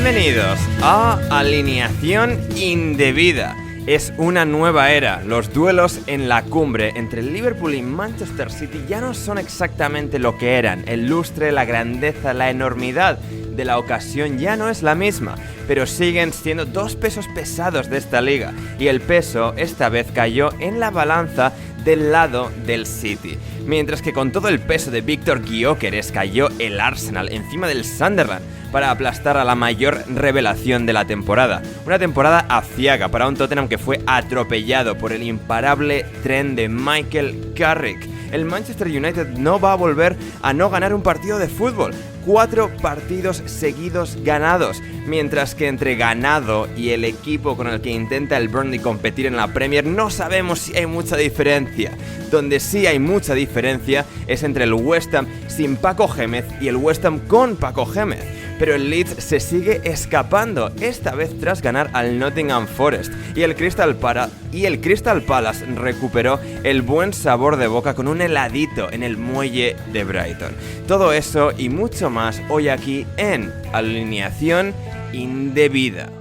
Bienvenidos a Alineación Indebida. Es una nueva era. Los duelos en la cumbre entre Liverpool y Manchester City ya no son exactamente lo que eran. El lustre, la grandeza, la enormidad de la ocasión ya no es la misma, pero siguen siendo dos pesos pesados de esta liga, y el peso esta vez cayó en la balanza del lado del City. Mientras que con todo el peso de Víctor Gyökeres cayó el Arsenal encima del Sunderland para aplastar a la mayor revelación de la temporada. Una temporada aciaga para un Tottenham que fue atropellado por el imparable tren de Michael Carrick. El Manchester United no va a volver a no ganar un partido de fútbol. 4 partidos seguidos ganados, mientras que entre ganado y el equipo con el que intenta el Burnley competir en la Premier no sabemos si hay mucha diferencia. Donde sí hay mucha diferencia es entre el West Ham sin Paco Gémez y el West Ham con Paco Gémez. Pero el Leeds se sigue escapando, esta vez tras ganar al Nottingham Forest, y el Crystal Palace recuperó el buen sabor de boca con un heladito en el muelle de Brighton. Todo eso y mucho más hoy aquí en Alineación Indebida.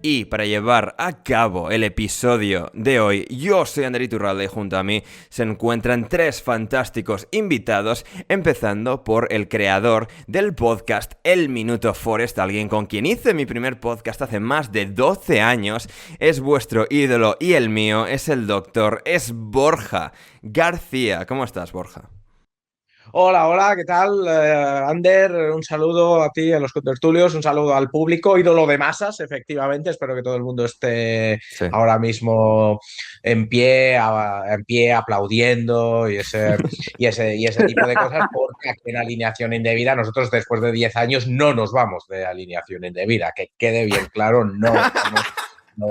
Y para llevar a cabo el episodio de hoy, yo soy Ander Iturralde y junto a mí se encuentran 3 fantásticos invitados, empezando por el creador del podcast El Minuto Forest, alguien con quien hice mi primer podcast hace más de 12 años, es vuestro ídolo y el mío, es el doctor, es Borja García. ¿Cómo estás, Borja? Hola, ¿qué tal? Ander, un saludo a ti, a los contertulios, un saludo al público, ídolo de masas, efectivamente. Espero que todo el mundo esté Sí. ahora mismo en pie, aplaudiendo y ese tipo de cosas, porque aquí en Alineación Indebida, nosotros después de 10 años no nos vamos de Alineación Indebida, que quede bien claro, no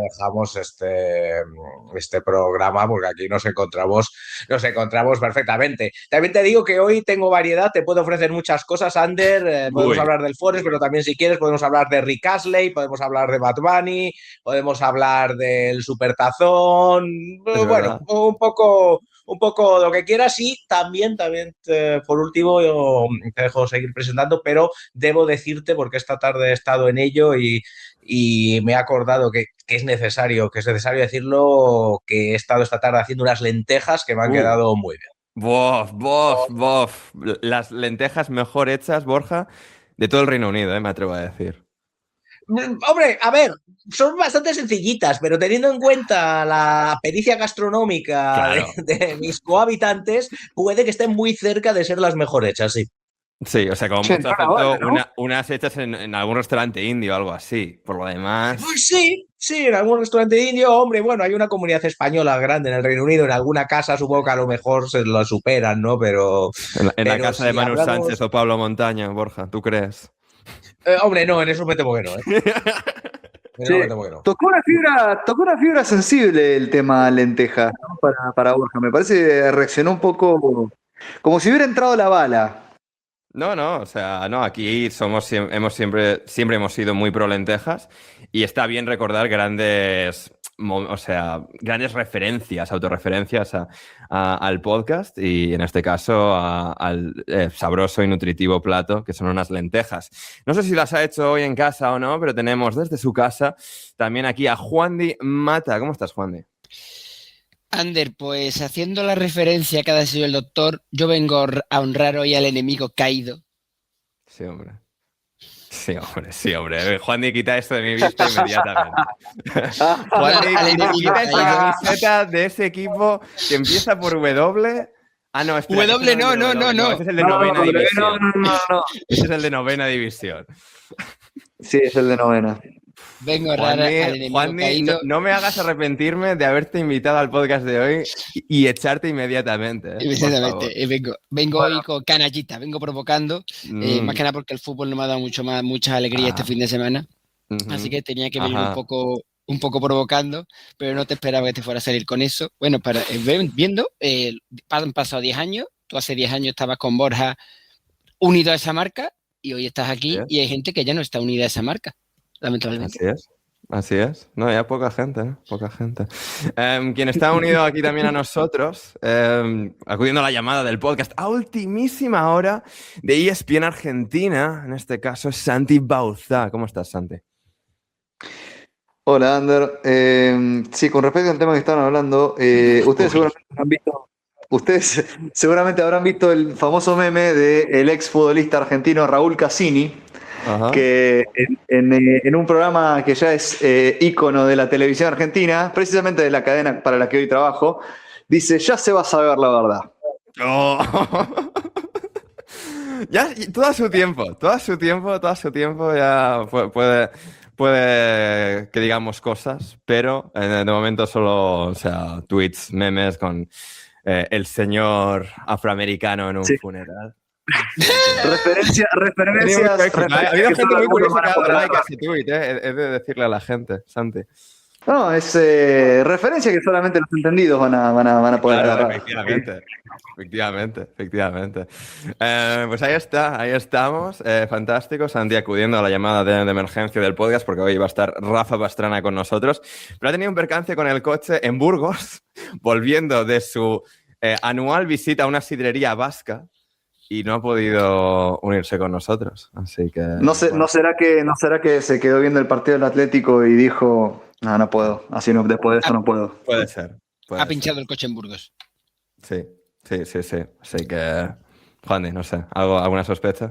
dejamos este programa porque aquí nos encontramos perfectamente. También te digo que hoy tengo variedad, te puedo ofrecer muchas cosas, Ander. Podemos hablar del Forest, pero también si quieres podemos hablar de Rick Astley, podemos hablar de Bad Bunny, podemos hablar del Supertazón, bueno, un poco lo que quieras. Y también por último, yo te dejo seguir presentando, pero debo decirte, porque esta tarde he estado en ello y me he acordado que es necesario decirlo, que he estado esta tarde haciendo unas lentejas que me han quedado muy bien. Bof. Las lentejas mejor hechas, Borja, de todo el Reino Unido, me atrevo a decir. Hombre, a ver, son bastante sencillitas, pero teniendo en cuenta la pericia gastronómica Claro. de mis cohabitantes, puede que estén muy cerca de ser las mejor hechas, sí. Sí, o sea, como Che, mucho no, acepto ¿no? unas hechas en algún restaurante indio o algo así. Por lo demás... Pues sí, en algún restaurante indio, hombre, bueno, hay una comunidad española grande en el Reino Unido, en alguna casa supongo que a lo mejor se lo superan, ¿no? En la Pero casa de si Manu Sánchez hablamos... o Pablo Montaña, Borja, ¿tú crees? hombre, no, en eso me temo que no, ¿eh? En eso me Che, temo que no. tocó una fibra sensible el tema lentejas, ¿no? Para Borja. Me parece que reaccionó un poco como si hubiera entrado la bala. No, o sea, no, aquí siempre hemos sido muy pro lentejas y está bien recordar grandes referencias, autorreferencias al podcast y en este caso al sabroso y nutritivo plato que son unas lentejas. No sé si las ha hecho hoy en casa o no, pero tenemos desde su casa también aquí a Juandi Mata. ¿Cómo estás, Juandi? Ander, pues haciendo la referencia que ha sido el doctor, yo vengo a honrar hoy al enemigo caído. Sí, hombre. Juandi, quita esto de mi vista inmediatamente. Juandi, quita esa camiseta de ese equipo que empieza por W. Ah, no, espera. W, no. Ese es el de novena división. No. Ese es el de novena división. Sí, es el de novena. Vengo a honrar al enemigo Juandi, caído. no me hagas arrepentirme de haberte invitado al podcast de hoy y echarte inmediatamente. Exactamente. Vengo hoy con canallita, vengo provocando, más que nada porque el fútbol no me ha dado mucha alegría este fin de semana. Así que tenía que venir un poco provocando, pero no te esperaba que te fuera a salir con eso. Bueno, viendo, han pasado 10 años, tú hace 10 años estabas con Borja unido a esa marca y hoy estás aquí y hay gente que ya no está unida a esa marca, lamentablemente. Así es. Así es. No, ya poca gente, ¿eh? Poca gente. Quien está unido aquí también a nosotros, acudiendo a la llamada del podcast a ultimísima hora de ESPN Argentina, en este caso es Santi Bauzá. ¿Cómo estás, Santi? Hola, Ander. Sí, con respecto al tema que estaban hablando, ustedes seguramente habrán visto el famoso meme del ex futbolista argentino Raúl Cassini, Ajá. que en un programa que ya es ícono de la televisión argentina, precisamente de la cadena para la que hoy trabajo, dice, ya se va a saber la verdad. Oh. Ya, todo a su tiempo, ya puede que digamos cosas, pero de momento solo, o sea, tweets, memes con el señor afroamericano en un funeral. Referencias. Ha habido gente muy curiosa que ha dado like a ese tweet, he de decirle a la gente, Santi. No, es referencia que solamente los entendidos van a poder agarrar. Efectivamente. Pues ahí estamos. Fantástico. Santi acudiendo a la llamada de emergencia del podcast porque hoy va a estar Rafa Pastrana con nosotros. Pero ha tenido un percance con el coche en Burgos, volviendo de su anual visita a una sidrería vasca y no ha podido unirse con nosotros. Así que... ¿No será que se quedó viendo el partido del Atlético y dijo... No puedo. Así no, después de esto no puedo. Puede ser. Ha pinchado el coche en Burgos. Sí. Así que, Juan, no sé, ¿alguna sospecha?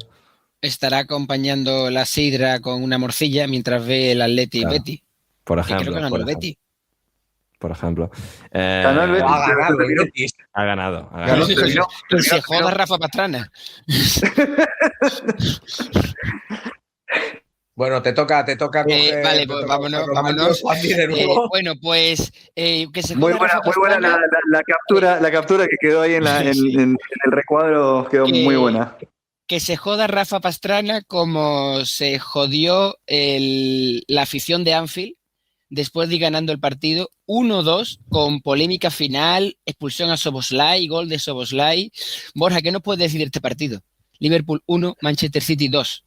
Estará acompañando la sidra con una morcilla mientras ve el Atleti y Betis. Por ejemplo. Y creo que ganó el Betis. Por ejemplo. Ganó el Betis. Ha ganado. Que se joda Rafa Pastrana. Bueno, te toca coger... Vale, pues vámonos. Bueno, pues que se muy buena la captura que quedó ahí en el recuadro, quedó muy buena. Que se joda Rafa Pastrana como se jodió la afición de Anfield después de ir ganando el partido 1-2 con polémica final, expulsión a Szoboszlai, gol de Szoboszlai. Borja, ¿qué nos puedes decir de este partido? Liverpool 1, Manchester City 2.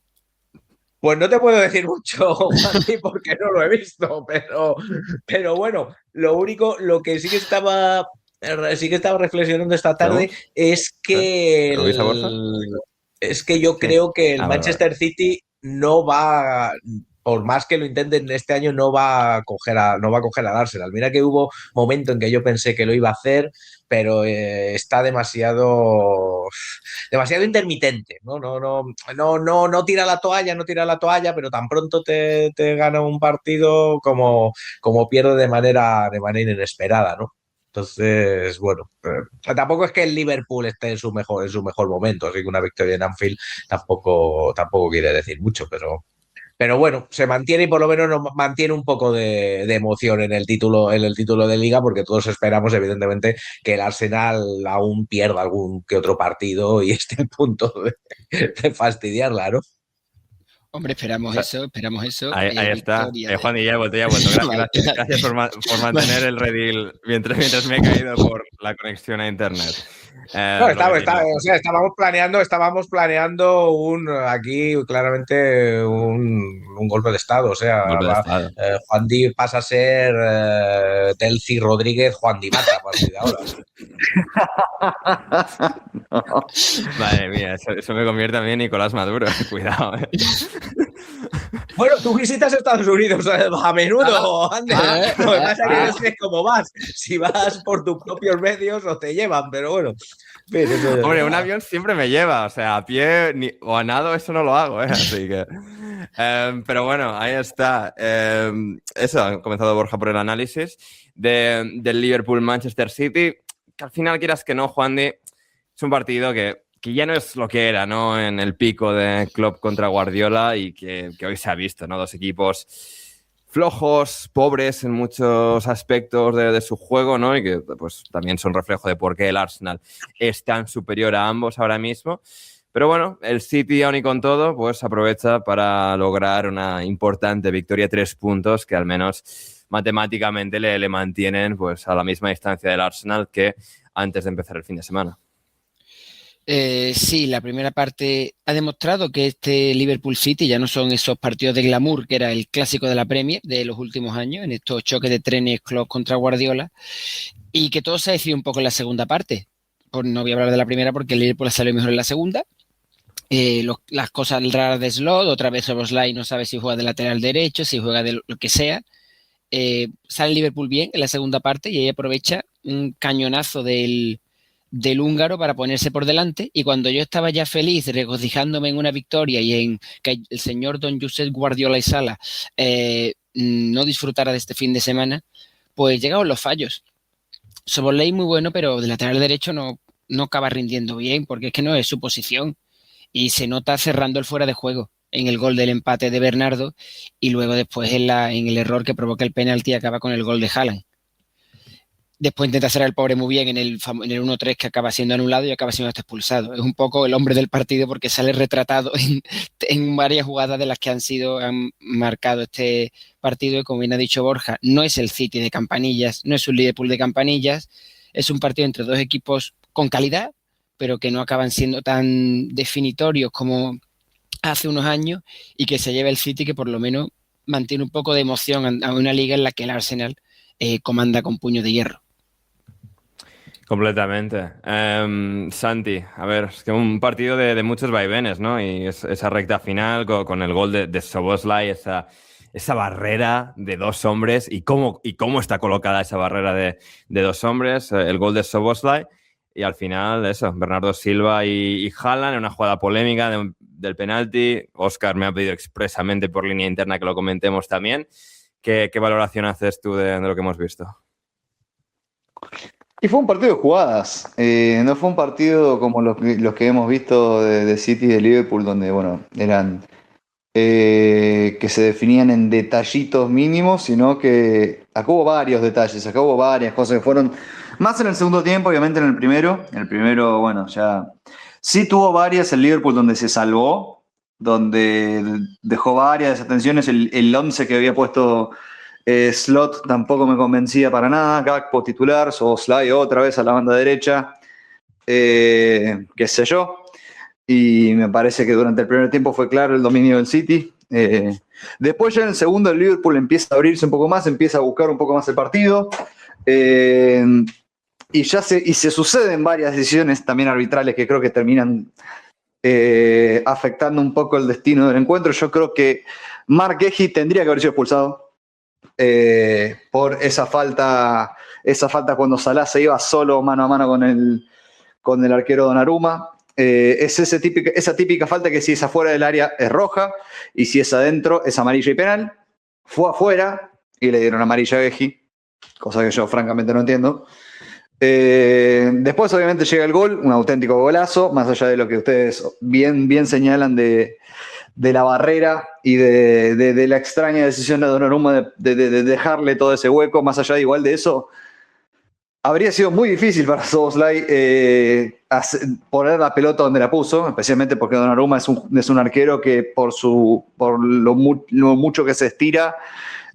Pues no te puedo decir mucho, Juanji, porque no lo he visto, pero bueno, lo que sí que estaba reflexionando esta tarde es que yo creo que el Manchester City no va, por más que lo intenten este año, no va a coger al Arsenal. Mira que hubo momento en que yo pensé que lo iba a hacer, pero está demasiado intermitente, no tira la toalla, pero tan pronto te gana un partido como pierde de manera inesperada, ¿no? Entonces, bueno, tampoco es que el Liverpool esté en su mejor momento, así que una victoria en Anfield tampoco quiere decir mucho, pero bueno, se mantiene y por lo menos nos mantiene un poco de emoción en el título de Liga, porque todos esperamos, evidentemente, que el Arsenal aún pierda algún que otro partido y esté al punto de fastidiarla, ¿no? Hombre, esperamos eso. Ahí está. Juan, ya he vuelto. Gracias por mantener el redil mientras me he caído por la conexión a internet. Estábamos planeando aquí claramente un golpe de estado. O sea, Juan Di pasa a ser Delcy Rodríguez, Juan Di Mata a partir de ahora. No. Madre mía, eso me convierte a mí en Nicolás Maduro. Cuidado, Bueno, tú visitas Estados Unidos a menudo, Ander. Lo que pasa es que como vas. Si vas por tus propios medios o te llevan, pero bueno. Hombre, un avión siempre me lleva, o sea, a pie o a nado eso no lo hago, así que... pero bueno, ahí está. Eso, ha comenzado Borja por el análisis del Liverpool-Manchester City, que al final, quieras que no, Juandi, es un partido que ya no es lo que era, ¿no? En el pico de Klopp contra Guardiola y que hoy se ha visto, ¿no? Dos equipos flojos, pobres en muchos aspectos de su juego, ¿no? Y que pues también son reflejo de por qué el Arsenal es tan superior a ambos ahora mismo. Pero bueno, el City, aún y con todo, pues aprovecha para lograr una importante victoria, 3 puntos, que al menos matemáticamente le mantienen pues a la misma distancia del Arsenal que antes de empezar el fin de semana. Sí, la primera parte ha demostrado que este Liverpool City ya no son esos partidos de glamour que era el clásico de la Premier de los últimos años, en estos choques de trenes Klopp contra Guardiola, y que todo se ha decidido un poco en la segunda parte. No voy a hablar de la primera porque el Liverpool ha salido mejor en la segunda. Las cosas raras de Slot, otra vez Szoboszlai no sabe si juega de lateral derecho, si juega de lo que sea. Sale Liverpool bien en la segunda parte y ahí aprovecha un cañonazo del húngaro para ponerse por delante, y cuando yo estaba ya feliz regocijándome en una victoria y en que el señor Don Josep Guardiola y Sala no disfrutara de este fin de semana, pues llegaron los fallos. Szoboszlai muy bueno, pero de lateral derecho no acaba rindiendo bien porque es que no es su posición y se nota cerrando el fuera de juego en el gol del empate de Bernardo y luego después en el error que provoca el penalti acaba con el gol de Haaland. Después intenta hacer al pobre muy bien en el 1-3 que acaba siendo anulado y acaba siendo hasta expulsado. Es un poco el hombre del partido porque sale retratado en varias jugadas de las que han marcado este partido, y como bien ha dicho Borja, no es el City de campanillas, no es un Liverpool de campanillas, es un partido entre dos equipos con calidad, pero que no acaban siendo tan definitorios como hace unos años, y que se lleva el City, que por lo menos mantiene un poco de emoción a una liga en la que el Arsenal comanda con puño de hierro. Completamente. Santi, a ver, es que un partido de muchos vaivenes, ¿no? Y esa recta final con el gol de Szoboszlai, esa barrera de dos hombres, y cómo está colocada esa barrera de dos hombres, el gol de Szoboszlai, y al final eso, Bernardo Silva y Haaland en una jugada polémica del penalti. Óscar me ha pedido expresamente por línea interna que lo comentemos también. ¿Qué valoración haces tú de lo que hemos visto? Y fue un partido de jugadas, no fue un partido como los que hemos visto de City y de Liverpool, donde, bueno, eran que se definían en detallitos mínimos, sino que acá hubo varios detalles, acá hubo varias cosas que fueron más en el segundo tiempo, obviamente en el primero. En el primero, bueno, ya sí tuvo varias el Liverpool donde se salvó, donde dejó varias desatenciones, el 11 que había puesto Slot tampoco me convencía para nada. Gakpo titular, Szoboszlai otra vez a la banda derecha, qué sé yo. Y me parece que durante el primer tiempo fue claro el dominio del City. Después ya en el segundo el Liverpool empieza a abrirse un poco más, empieza a buscar un poco más el partido. Y se suceden varias decisiones también arbitrales que creo que terminan afectando un poco el destino del encuentro. Yo creo que Marc Guehi tendría que haber sido expulsado. Por esa falta cuando Salah se iba solo mano a mano con el arquero Donnarumma. Es esa típica falta que si es afuera del área es roja y si es adentro es amarilla y penal. Fue afuera y le dieron amarilla a Guehi, cosa que yo francamente no entiendo. Después obviamente llega el gol, un auténtico golazo, más allá de lo que ustedes bien señalan de la barrera y de la extraña decisión de Donnarumma de dejarle todo ese hueco. Más allá igual de eso, habría sido muy difícil para Szoboszlai poner la pelota donde la puso, especialmente porque Donnarumma es un arquero que por lo mucho que se estira,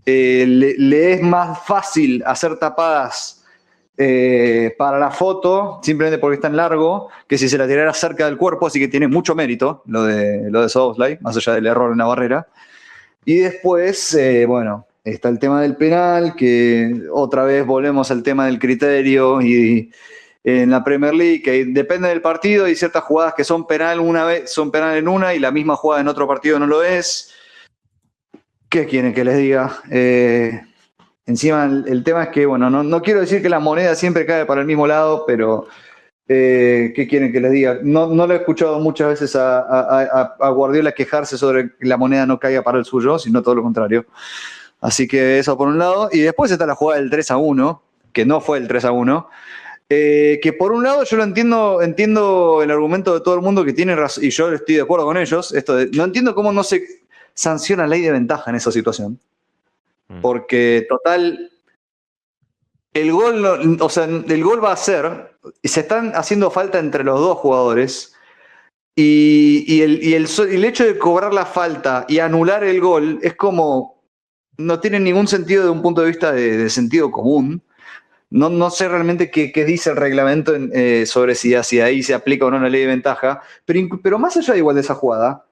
le es más fácil hacer tapadas para la foto, simplemente porque es tan largo, que si se la tirara cerca del cuerpo, así que tiene mucho mérito lo de Szoboszlai, más allá del error en la barrera. Y después, bueno, está el tema del penal, que otra vez volvemos al tema del criterio, y en la Premier League, que depende del partido, hay ciertas jugadas que son penal en una y la misma jugada en otro partido no lo es. ¿Qué quieren que les diga? Encima el tema es que, bueno, no quiero decir que la moneda siempre cae para el mismo lado, pero ¿qué quieren que les diga? No lo he escuchado muchas veces a Guardiola quejarse sobre que la moneda no caiga para el suyo, sino todo lo contrario. Así que eso por un lado. Y después está la jugada del 3-1, que no fue el 3-1, que por un lado yo lo entiendo el argumento de todo el mundo que tiene razón, y yo estoy de acuerdo con ellos, no entiendo cómo no se sanciona ley de ventaja en esa situación. Porque, total, el gol va a ser, y se están haciendo falta entre los dos jugadores, y el hecho de cobrar la falta y anular el gol es como, no tiene ningún sentido de un punto de vista de sentido común, No sé realmente qué dice el reglamento sobre si ahí se aplica o no la ley de ventaja, pero más allá igual de esa jugada,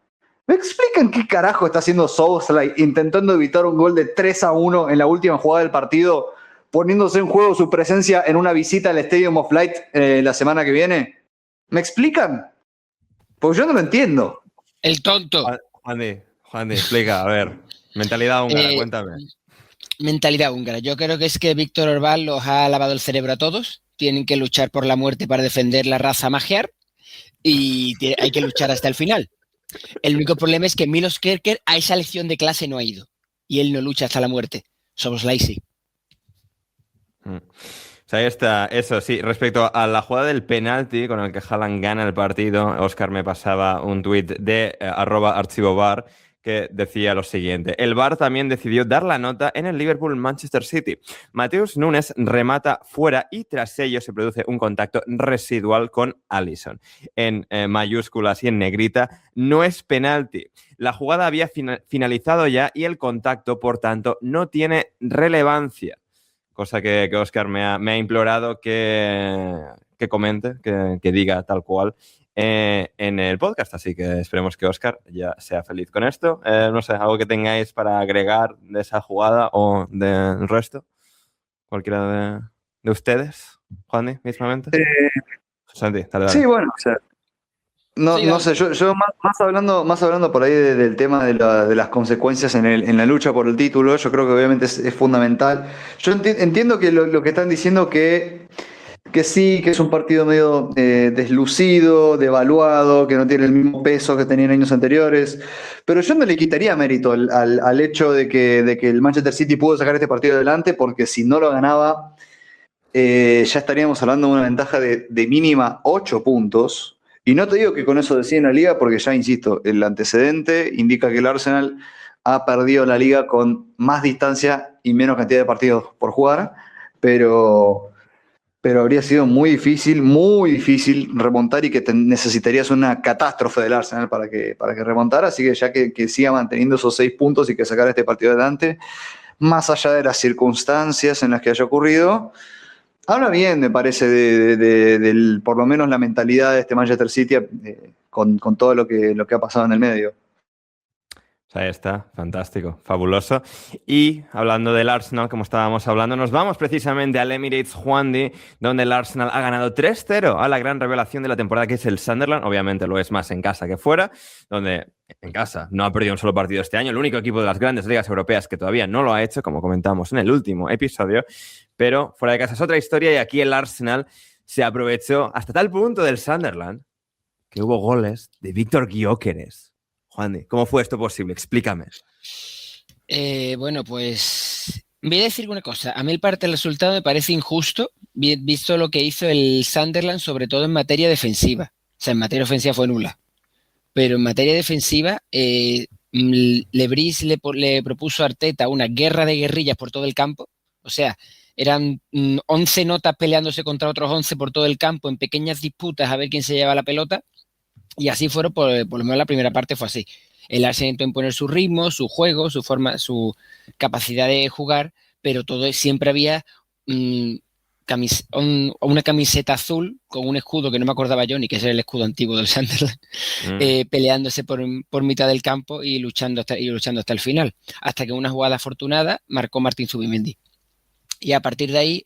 ¿me explican qué carajo está haciendo Szoboszlai intentando evitar un gol de 3-1 en la última jugada del partido, poniéndose en juego su presencia en una visita al Stadium of Light la semana que viene? ¿Me explican? Porque yo no lo entiendo. El tonto. Juan Di, explica, a ver. Mentalidad húngara, cuéntame. Mentalidad húngara. Yo creo que es que Víctor Orbán los ha lavado el cerebro a todos. Tienen que luchar por la muerte para defender la raza magiar y hay que luchar hasta el final. El único problema es que Milos Kerker a esa lección de clase no ha ido y él no lucha hasta la muerte. Szoboszlai sí. O sea, ahí está, eso sí. Respecto a la jugada del penalti con el que Haaland gana el partido, Óscar me pasaba un tuit de @archivobar que decía lo siguiente. El VAR también decidió dar la nota en el Liverpool-Manchester City. Mateus Nunes remata fuera y tras ello se produce un contacto residual con Alisson. En mayúsculas y en negrita, no es penalti. La jugada había finalizado ya y el contacto, por tanto, no tiene relevancia. Cosa que Óscar me ha implorado que comente, que diga tal cual en el podcast. Así que esperemos que Óscar ya sea feliz con esto. No sé, algo que tengáis para agregar de esa jugada o del resto. Cualquiera de ustedes, Juandi, mismamente. Santi, dale. Sí, bueno, o sea, no sé, yo más hablando por ahí del tema de las consecuencias en la lucha por el título, yo creo que obviamente es fundamental. Yo entiendo que lo que están diciendo que sí, que es un partido medio deslucido, devaluado, que no tiene el mismo peso que tenía en años anteriores, pero yo no le quitaría mérito al hecho de que el Manchester City pudo sacar este partido adelante, porque si no lo ganaba, ya estaríamos hablando de una ventaja de mínima 8 puntos. Y no te digo que con eso deciden la liga, porque ya insisto, el antecedente indica que el Arsenal ha perdido la liga con más distancia y menos cantidad de partidos por jugar, pero habría sido muy difícil remontar y que necesitarías una catástrofe del Arsenal para que remontara, así que ya que siga manteniendo esos 6 puntos y que sacara este partido adelante, más allá de las circunstancias en las que haya ocurrido, habla bien, me parece, de por lo menos la mentalidad de este Manchester City con todo lo que ha pasado en el medio. Ahí está, fantástico, fabuloso. Y hablando del Arsenal, como estábamos hablando, nos vamos precisamente al Emirates Juandi, donde el Arsenal ha ganado 3-0 a la gran revelación de la temporada, que es el Sunderland. Obviamente lo es más en casa que fuera, donde en casa no ha perdido un solo partido este año. El único equipo de las grandes ligas europeas que todavía no lo ha hecho, como comentamos en el último episodio. Pero fuera de casa es otra historia y aquí el Arsenal se aprovechó hasta tal punto del Sunderland que hubo goles de Víctor Gyökeres. Juandi, ¿cómo fue esto posible? Explícame. Bueno, pues voy a decir una cosa. A mí el parte del resultado me parece injusto, visto lo que hizo el Sunderland, sobre todo en materia defensiva. O sea, en materia ofensiva fue nula. Pero en materia defensiva, Lebris le propuso a Arteta una guerra de guerrillas por todo el campo. O sea, eran 11 notas peleándose contra otros 11 por todo el campo en pequeñas disputas a ver quién se lleva la pelota. Y así fueron, por lo menos la primera parte fue así. El Arsenal intentó imponer su ritmo, su juego, su forma, su capacidad de jugar, pero todo siempre había una camiseta azul con un escudo que no me acordaba yo ni que ese era el escudo antiguo del Sunderland, peleándose por mitad del campo y luchando hasta el final. Hasta que una jugada afortunada marcó Martín Zubimendi. Y a partir de ahí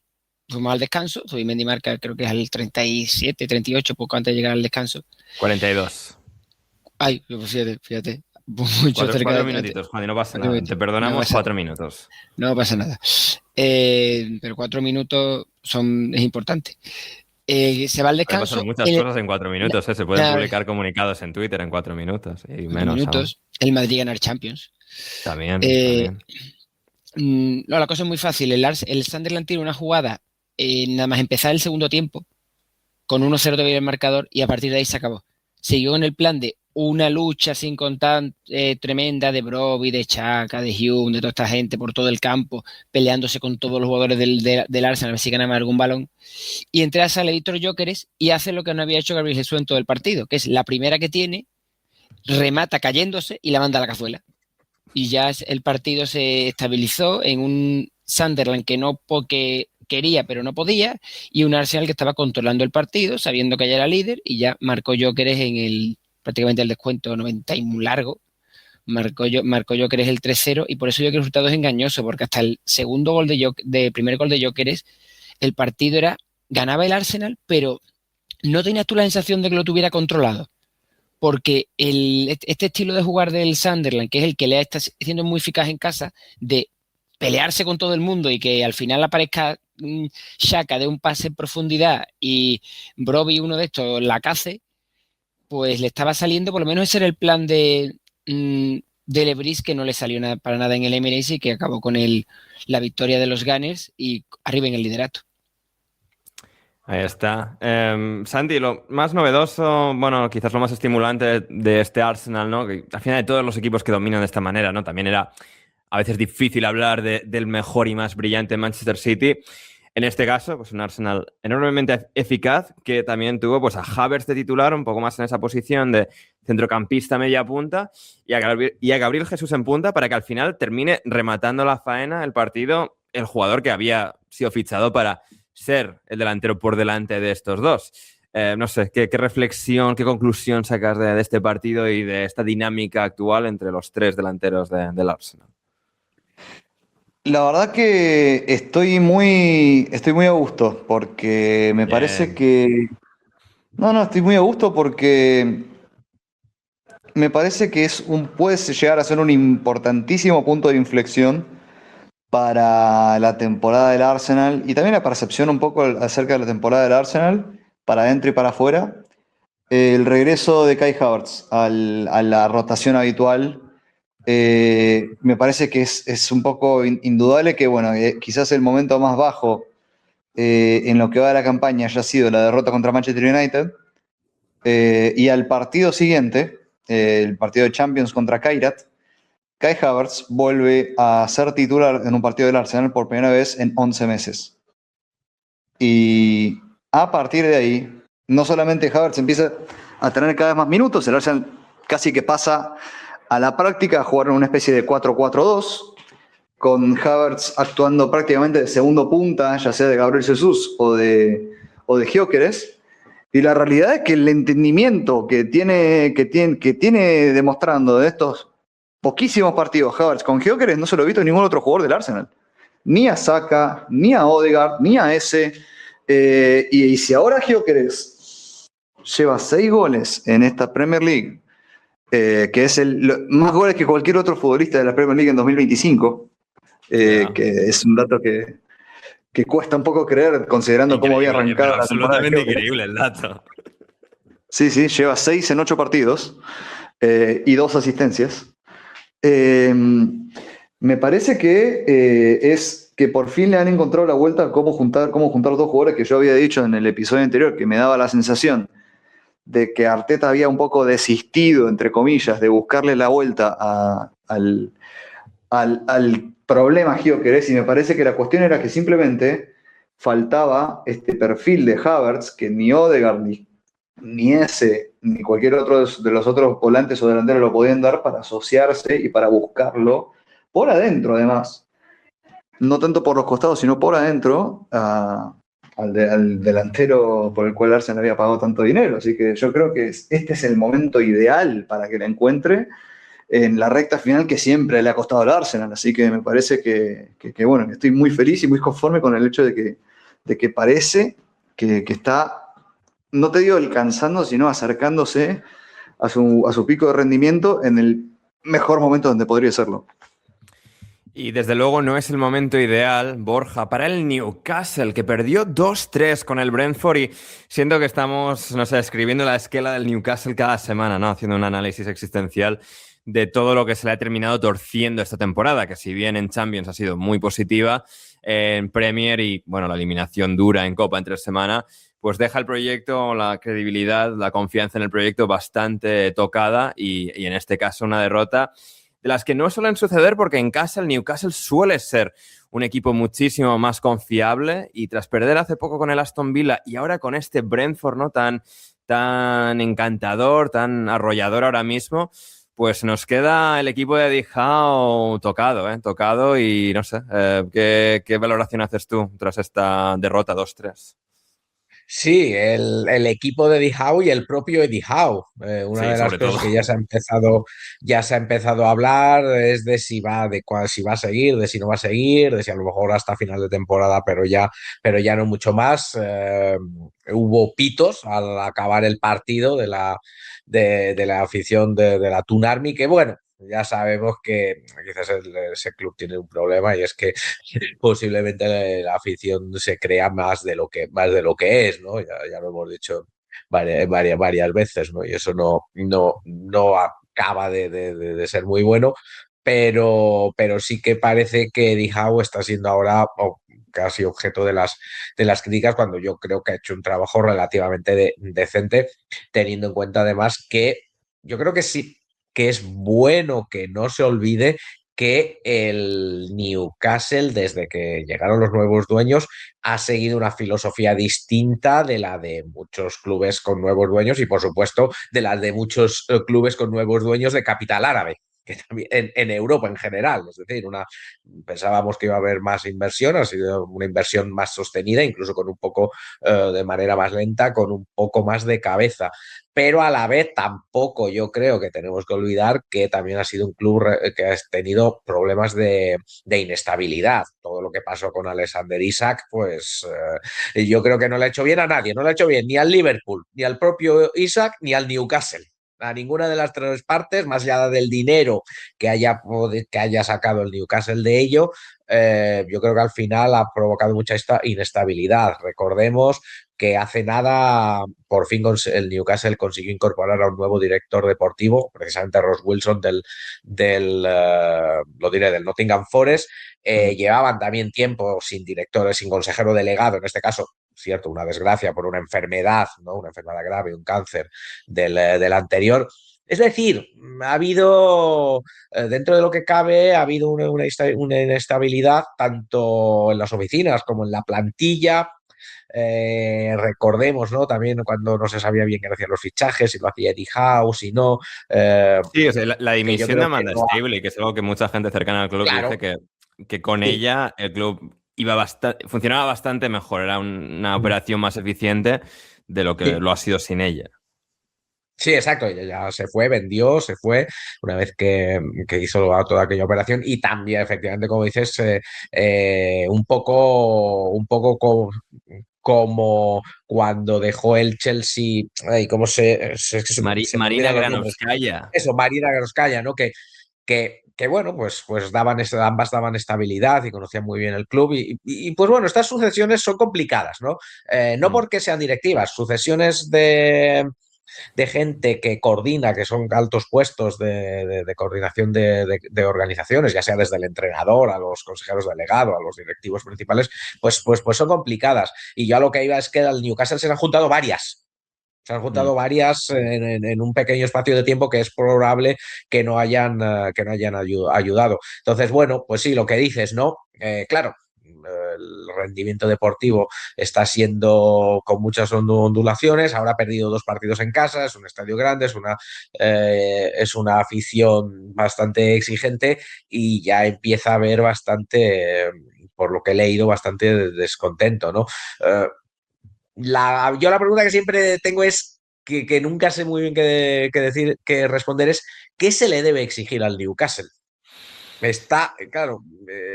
fuimos al descanso. Zubimendi marca, creo que es al 37, 38, poco antes de llegar al descanso. 42. Ay, fíjate. Mucho 4 minutitos, Juan, y no pasa nada. Te perdonamos 4 minutos. No pasa nada. Pero 4 minutos es importante. Se va al descanso. Pasan muchas cosas en 4 minutos. Se pueden publicar comunicados en Twitter en 4 minutos. Y menos. Minutos. El Madrid ganar Champions. También. No, la cosa es muy fácil. El Sunderland tiene una jugada nada más empezar el segundo tiempo con 1-0 todavía el marcador y a partir de ahí se acabó. Siguió en el plan de una lucha sin contar tremenda de Brobbey, de Xhaka, de Hume, de toda esta gente por todo el campo, peleándose con todos los jugadores del Arsenal a ver si ganaban algún balón. Y entre a sale Víctor Gyökeres y hace lo que no había hecho Gabriel Jesús en todo el partido, que es la primera que tiene, remata cayéndose y la manda a la cazuela. Y ya el partido se estabilizó en un Sunderland que quería pero no podía, y un Arsenal que estaba controlando el partido, sabiendo que ya era líder, y ya marcó Gyökeres prácticamente el descuento 90 y muy largo, marcó Gyökeres el 3-0, y por eso yo creo que el resultado es engañoso, porque hasta el segundo gol primer gol de Gyökeres, el partido ganaba el Arsenal, pero no tenías tú la sensación de que lo tuviera controlado, porque este estilo de jugar del Sunderland, que es el que le está siendo muy eficaz en casa, de pelearse con todo el mundo y que al final aparezca Xhaka de un pase en profundidad y Brobbey uno de estos la case, pues le estaba saliendo, por lo menos ese era el plan de Lebris, que no le salió para nada en el Emirates y que acabó con la victoria de los Gunners y arriba en el liderato. Ahí está. Santi, lo más novedoso, bueno, quizás lo más estimulante de este Arsenal, ¿no? Que al final de todos los equipos que dominan de esta manera, ¿no? También era a veces difícil hablar del mejor y más brillante Manchester City. En este caso, pues un Arsenal enormemente eficaz, que también tuvo pues, a Havertz de titular, un poco más en esa posición de centrocampista media punta, y a Gabriel Jesús en punta, para que al final termine rematando la faena el partido el jugador que había sido fichado para ser el delantero por delante de estos dos. No sé, ¿qué reflexión, qué conclusión sacas de este partido y de esta dinámica actual entre los tres delanteros del Arsenal? La verdad que estoy muy a gusto, porque me parece que... No, estoy muy a gusto porque me parece que puede llegar a ser un importantísimo punto de inflexión para la temporada del Arsenal y también la percepción un poco acerca de la temporada del Arsenal, para adentro y para afuera. El regreso de Kai Havertz a la rotación habitual, me parece que es un poco indudable que, bueno, quizás el momento más bajo en lo que va de la campaña haya sido la derrota contra Manchester United, y al partido siguiente, el partido de Champions contra Kairat, Kai Havertz vuelve a ser titular en un partido del Arsenal por primera vez en 11 meses. Y a partir de ahí, no solamente Havertz empieza a tener cada vez más minutos, el Arsenal casi que pasa a la práctica a jugar en una especie de 4-4-2, con Havertz actuando prácticamente de segundo punta, ya sea de Gabriel Jesús o de Gyökeres. Y la realidad es que el entendimiento que tiene demostrando de estos poquísimos partidos Havertz con Gyökeres no se lo he visto a ningún otro jugador del Arsenal. Ni a Saka, ni a Odegaard, ni a ese. Y si ahora Gyökeres lleva 6 goles en esta Premier League, que es más goles que cualquier otro futbolista de la Premier League en 2025, que es un dato que cuesta un poco creer, considerando cómo había arrancado la temporada. Absolutamente increíble el dato. Sí, lleva 6 en 8 partidos y 2 asistencias. Me parece que es que por fin le han encontrado la vuelta a cómo juntar los dos jugadores, que yo había dicho en el episodio anterior, que me daba la sensación de que Arteta había un poco desistido, entre comillas, de buscarle la vuelta al problema Gyökeres, y me parece que la cuestión era que simplemente faltaba este perfil de Havertz que ni Odegaard, ni ese, ni cualquier otro de los otros volantes o delanteros lo podían dar, para asociarse y para buscarlo por adentro, además. No tanto por los costados, sino por adentro, al delantero por el cual Arsenal había pagado tanto dinero. Así que yo creo que este es el momento ideal para que la encuentre en la recta final, que siempre le ha costado al Arsenal. Así que me parece que bueno, estoy muy feliz y muy conforme con el hecho de que parece que está, no te digo alcanzando, sino acercándose a su pico de rendimiento en el mejor momento donde podría serlo. Y desde luego no es el momento ideal, Borja, para el Newcastle, que perdió 2-3 con el Brentford, y siento que estamos, no sé, escribiendo la esquela del Newcastle cada semana, ¿no? Haciendo un análisis existencial de todo lo que se le ha terminado torciendo esta temporada, que si bien en Champions ha sido muy positiva, en Premier y, bueno, la eliminación dura en Copa en 3 semanas, pues deja el proyecto, la credibilidad, la confianza en el proyecto bastante tocada, y en este caso una derrota de las que no suelen suceder, porque en casa el Newcastle suele ser un equipo muchísimo más confiable, y tras perder hace poco con el Aston Villa y ahora con este Brentford, ¿no? tan encantador, tan arrollador ahora mismo, Pues nos queda el equipo de Eddie Howe tocado y no sé, ¿qué valoración haces tú tras esta derrota 2-3? Sí, el equipo de Eddie Howe y el propio Eddie Howe. Una Sí, de las sobre cosas todo. que ya se ha empezado a hablar es de si si va a seguir, de si no va a seguir, de si a lo mejor hasta final de temporada, pero ya no mucho más. Hubo pitos al acabar el partido de la afición de la Toon Army, que bueno, ya sabemos que quizás ese club tiene un problema y es que posiblemente la afición se crea más de lo que es, ¿no? Ya lo hemos dicho varias veces, ¿no? Y eso no acaba de ser muy bueno, pero sí que parece que Eddie Howe está siendo ahora casi objeto de las críticas cuando yo creo que ha hecho un trabajo relativamente decente, teniendo en cuenta además que yo creo que sí, que es bueno que no se olvide que el Newcastle, desde que llegaron los nuevos dueños, ha seguido una filosofía distinta de la de muchos clubes con nuevos dueños y, por supuesto, de la de muchos clubes con nuevos dueños de capital árabe. Que también, en Europa en general, es decir, pensábamos que iba a haber más inversión, ha sido una inversión más sostenida, incluso con un poco de manera más lenta, con un poco más de cabeza, pero a la vez tampoco yo creo que tenemos que olvidar que también ha sido un club que ha tenido problemas de inestabilidad. Todo lo que pasó con Alexander Isak, pues yo creo que no le ha hecho bien a nadie, no le ha hecho bien ni al Liverpool, ni al propio Isak, ni al Newcastle. A ninguna de las tres partes, más allá del dinero que haya sacado el Newcastle de ello, yo creo que al final ha provocado mucha inestabilidad. Recordemos que hace nada por fin el Newcastle consiguió incorporar a un nuevo director deportivo, precisamente Ross Wilson del Nottingham Forest. Llevaban también tiempo sin directores, sin consejero delegado, en este caso, cierto, una desgracia por una enfermedad, ¿no? Una enfermedad grave, un cáncer del anterior. Es decir, ha habido, dentro de lo que cabe, ha habido una inestabilidad tanto en las oficinas como en la plantilla. Recordemos, ¿no? También cuando no se sabía bien qué hacían los fichajes, si lo hacía Eddie Howe, si no. Sí, o sea, la dimisión de Amanda no Staveley, que es algo que mucha gente cercana al club claro, dice que con ella el club funcionaba bastante mejor, era una operación más eficiente de lo que lo ha sido sin ella. Sí, exacto, ella ya se fue, vendió, se fue una vez que hizo toda aquella operación y también, efectivamente, como dices, un poco como cuando dejó el Chelsea, ay, ¿cómo se me Marina olvidan los nombres? Granovskaya. Eso, Marina Granovskaya, ¿no? Que bueno, pues ambas daban estabilidad y conocían muy bien el club pues bueno, estas sucesiones son complicadas, ¿no? No porque sean directivas, sucesiones de gente que coordina, que son altos puestos de coordinación de organizaciones, ya sea desde el entrenador a los consejeros delegados, a los directivos principales, pues son complicadas. Y yo a lo que iba es que al Newcastle se han juntado varias. Se han juntado varias en un pequeño espacio de tiempo que es probable que no hayan ayudado. Entonces, bueno, pues sí, lo que dices, ¿no? Claro, el rendimiento deportivo está siendo con muchas ondulaciones. Ahora ha perdido 2 partidos en casa, es un estadio grande, es una afición bastante exigente y ya empieza a haber bastante, por lo que he leído, bastante descontento, ¿no? Yo la pregunta que siempre tengo es que nunca sé muy bien qué responder es ¿qué se le debe exigir al Newcastle? Claro,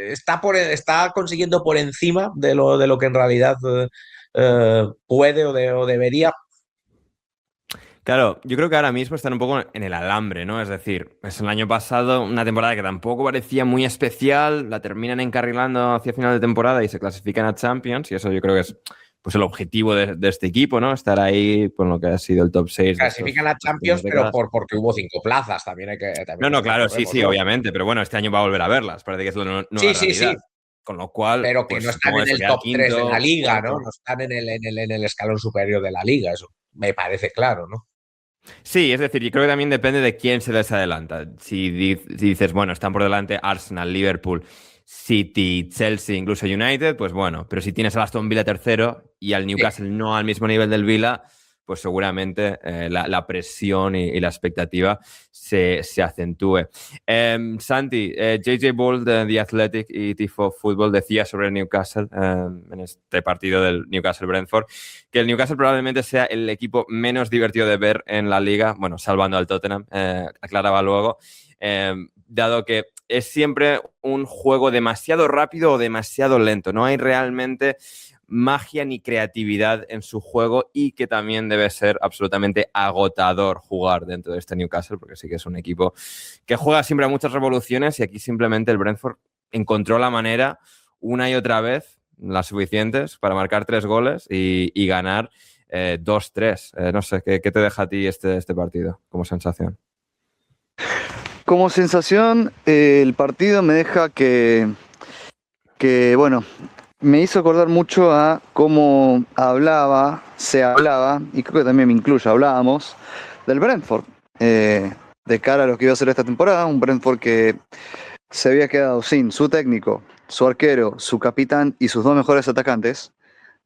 está consiguiendo por encima de lo que en realidad puede o debería. Claro, yo creo que ahora mismo están un poco en el alambre, ¿no? Es decir, es el año pasado una temporada que tampoco parecía muy especial, la terminan encarrilando hacia final de temporada y se clasifican a Champions, y eso yo creo que es pues el objetivo de este equipo, ¿no? Estar ahí con lo que ha sido el top 6. Clasifican a Champions, pero porque hubo 5 plazas, también hay que... No, claro, sí, ¿no? Obviamente, pero bueno, este año va a volver a verlas, parece que es la nueva realidad. Sí. Con lo cual... Pero que pues, no están en el top 3 de la liga, ¿no? No están en el escalón superior de la liga, eso me parece claro, ¿no? Sí, es decir, yo creo que también depende de quién se les adelanta. Si dices, bueno, están por delante Arsenal, Liverpool, City, Chelsea, incluso United, pues bueno. Pero si tienes al Aston Villa tercero y al Newcastle no al mismo nivel del Villa, pues seguramente la presión y la expectativa se acentúe. Santi, JJ Bull de The Athletic y Tifo Fútbol decía sobre el Newcastle en este partido del Newcastle-Brentford que el Newcastle probablemente sea el equipo menos divertido de ver en la liga, bueno, salvando al Tottenham, aclaraba luego, dado que es siempre un juego demasiado rápido o demasiado lento. No hay realmente magia ni creatividad en su juego y que también debe ser absolutamente agotador jugar dentro de este Newcastle, porque sí que es un equipo que juega siempre a muchas revoluciones y aquí simplemente el Brentford encontró la manera una y otra vez, las suficientes, para marcar 3 goles y ganar 2-3. No sé, ¿qué te deja a ti este partido como sensación? Como sensación, el partido me deja que bueno, me hizo acordar mucho a cómo se hablaba, y creo que también me incluye, hablábamos del Brentford, de cara a lo que iba a ser esta temporada, un Brentford que se había quedado sin su técnico, su arquero, su capitán y sus 2 mejores atacantes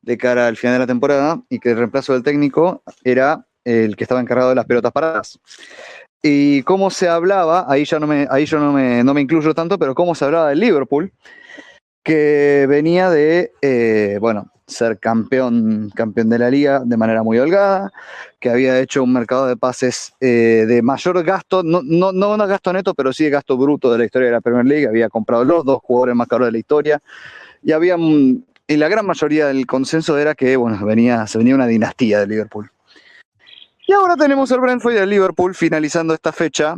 de cara al final de la temporada, y que el reemplazo del técnico era el que estaba encargado de las pelotas paradas. Y cómo se hablaba, ahí yo no me incluyo tanto, pero cómo se hablaba del Liverpool, que venía de ser campeón de la liga de manera muy holgada, que había hecho un mercado de pases de mayor gasto, no gasto neto, pero sí de gasto bruto de la historia de la Premier League. Había comprado los 2 jugadores más caros de la historia, y la gran mayoría del consenso era que se venía una dinastía de Liverpool. Y ahora tenemos al Brentford y al Liverpool finalizando esta fecha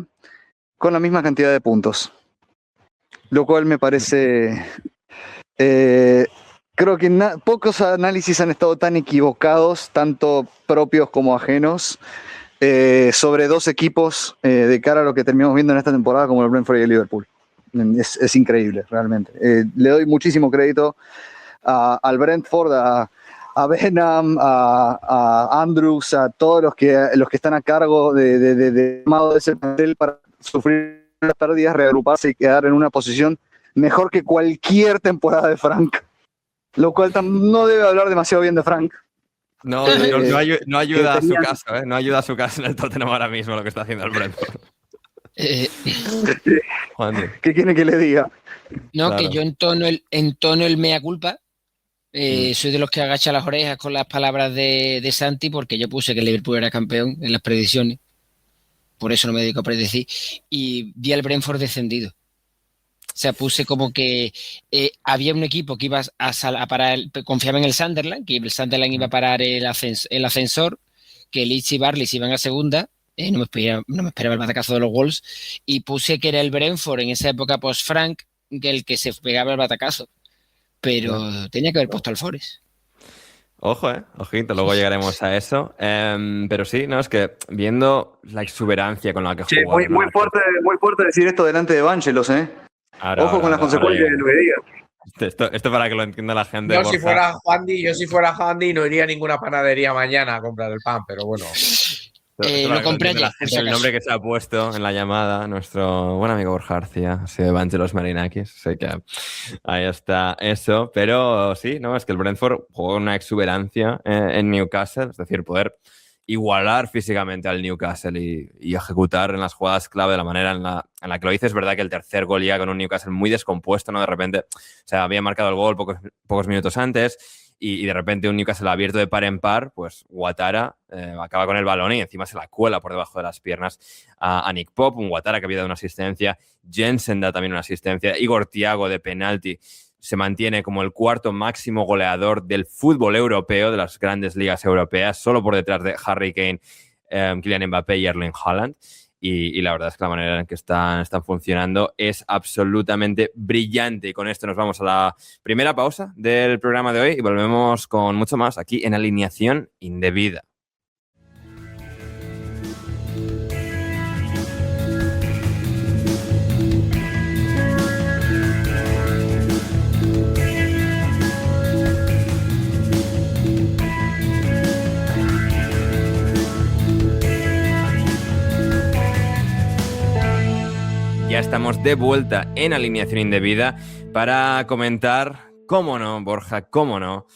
con la misma cantidad de puntos, lo cual me parece... creo que pocos análisis han estado tan equivocados, tanto propios como ajenos, sobre 2 equipos de cara a lo que terminamos viendo en esta temporada como el Brentford y el Liverpool. Es increíble, realmente. Le doy muchísimo crédito al Brentford, a Benham, a Andrews, a todos los que están a cargo de ese plantel para sufrir las pérdidas, reagruparse y quedar en una posición mejor que cualquier temporada de Frank, lo cual no debe hablar demasiado bien de Frank. No ayuda a su caso, ¿eh? No ayuda a su caso en el Tottenham ahora mismo lo que está haciendo el Brentford. ¿Qué quiere que le diga? No, claro. Que yo entono el mea culpa. Soy de los que agacha las orejas con las palabras de Santi, porque yo puse que el Liverpool era campeón en las predicciones. Por eso no me dedico a predecir. Y vi al Brentford descendido. O sea, puse como que había un equipo que iba a parar, confiaba en el Sunderland, que el Sunderland iba a parar el ascensor, que Leeds y Barley se iban a segunda. No me esperaba el batacazo de los Wolves. Y puse que era el Brentford en esa época post-Frank, que el que se pegaba el batacazo. Pero tenía que haber puesto al Forest. Ojo, ojito, luego llegaremos a eso. Pero sí, no, es que viendo la exuberancia con la que juega. Muy fuerte decir esto delante de Vangelos, Ojo con las consecuencias de lo que diga. Esto para que lo entienda la gente. Yo si fuera Juandi no iría a ninguna panadería mañana a comprar el pan, pero bueno. Lo compré ayer. El nombre que se ha puesto en la llamada, nuestro buen amigo Borja García, ha sido Evangelos Marinakis. Sé que ahí está eso. Pero sí, no, es que el Brentford jugó una exuberancia en Newcastle, es decir, poder igualar físicamente al Newcastle y ejecutar en las jugadas clave de la manera en la que lo hice. Es verdad que el tercer gol llega con un Newcastle muy descompuesto, ¿no? De repente, o sea, había marcado el gol pocos minutos antes. Y de repente un Newcastle abierto de par en par, pues Ouattara acaba con el balón y encima se la cuela por debajo de las piernas a Nick Pope, un Ouattara que había dado una asistencia, Jensen da también una asistencia, Igor Thiago de penalti se mantiene como el 4º máximo goleador del fútbol europeo, de las grandes ligas europeas, solo por detrás de Harry Kane, Kylian Mbappé y Erling Haaland. Y la verdad es que la manera en que están funcionando es absolutamente brillante. Y con esto nos vamos a la primera pausa del programa de hoy y volvemos con mucho más aquí en Alineación Indebida. Ya estamos de vuelta en Alineación Indebida para comentar, cómo no, Borja, cómo no,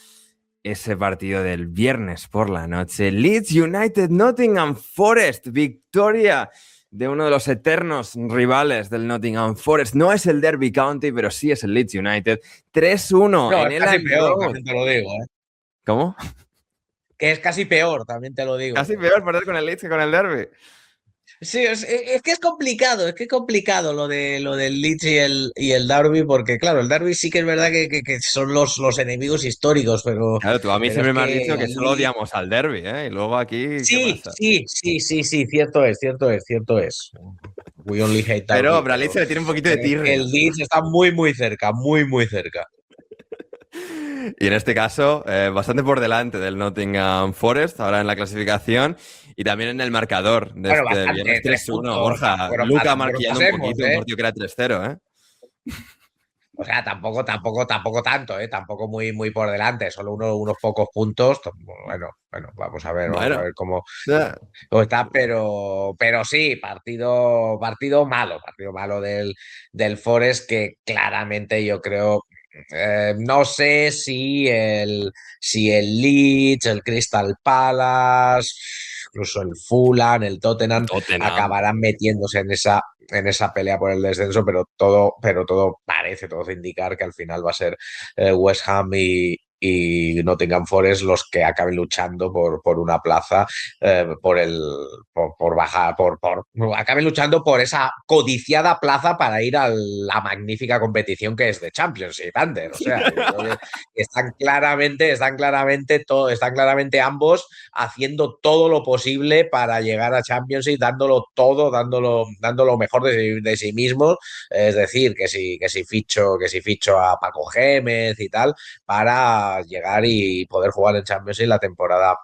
ese partido del viernes por la noche. Leeds United, Nottingham Forest, victoria de uno de los eternos rivales del Nottingham Forest. No es el Derby County, pero sí es el Leeds United. 3-1 en el casi peor, también te lo digo. ¿Cómo? Que es casi peor, también te lo digo. Casi peor perder con el Leeds que con el Derby. Sí, es que es complicado lo del Leeds y el Derby, porque claro, el Derby sí que es verdad que son los enemigos históricos, pero... Claro, tú a mí pero siempre es me has que dicho que solo odiamos al Derby, ¿eh? Y luego aquí, sí, ¿qué pasa? sí, cierto es. We only hate Pero Derby, a Leeds se le tiene un poquito de pero es que tirria. el Leeds está muy cerca, muy cerca. Y en este caso, bastante por delante del Nottingham Forest, ahora en la clasificación y también en el marcador de Bueno, este bastante, viernes 3-1. 3 puntos, Borja, bueno, Luca tampoco nos marquillando un pasemos, poquito, un partido que era 3-0, ¿eh? O sea, tampoco tanto, ¿eh? Tampoco muy por delante, solo unos pocos puntos. Bueno, vamos a ver Bueno, cómo ya. está, pero sí, partido malo del Forest, que claramente yo creo, no sé si el Leeds, el Crystal Palace, incluso el Fulham, el Tottenham Tottenham. acabarán metiéndose en esa pelea por el descenso, pero todo parece, todo indicar que al final va a ser West Ham y Nottingham Forest los que acaben luchando por una plaza, por bajar, acaben luchando por esa codiciada plaza para ir a la magnífica competición que es de Championship, Ander. O sea, yo creo que están claramente ambos haciendo todo lo posible para llegar a Championship, dándolo todo, dando lo mejor de sí mismos. Es decir, que si ficho a Paco Gémez y tal, para llegar y poder jugar en Championship la temporada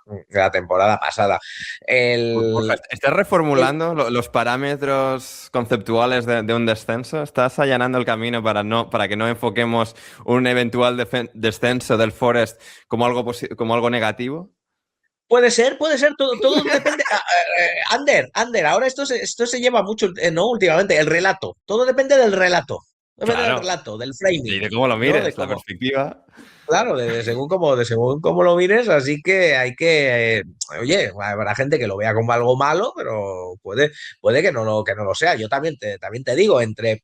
pasada. Borja, ¿estás reformulando los parámetros conceptuales de un descenso? ¿Estás allanando el camino para que no enfoquemos un eventual descenso del Forest como algo negativo? Puede ser, todo depende. Ander, ahora esto se lleva mucho, ¿no? Últimamente, el relato. Todo depende del relato. Depende del Claro. relato, del Y framing, de cómo lo ¿no? De mires, la cómo, perspectiva. claro, según cómo lo mires, así que hay que, oye, habrá gente que lo vea como algo malo, pero puede que no lo sea. Yo también te digo, entre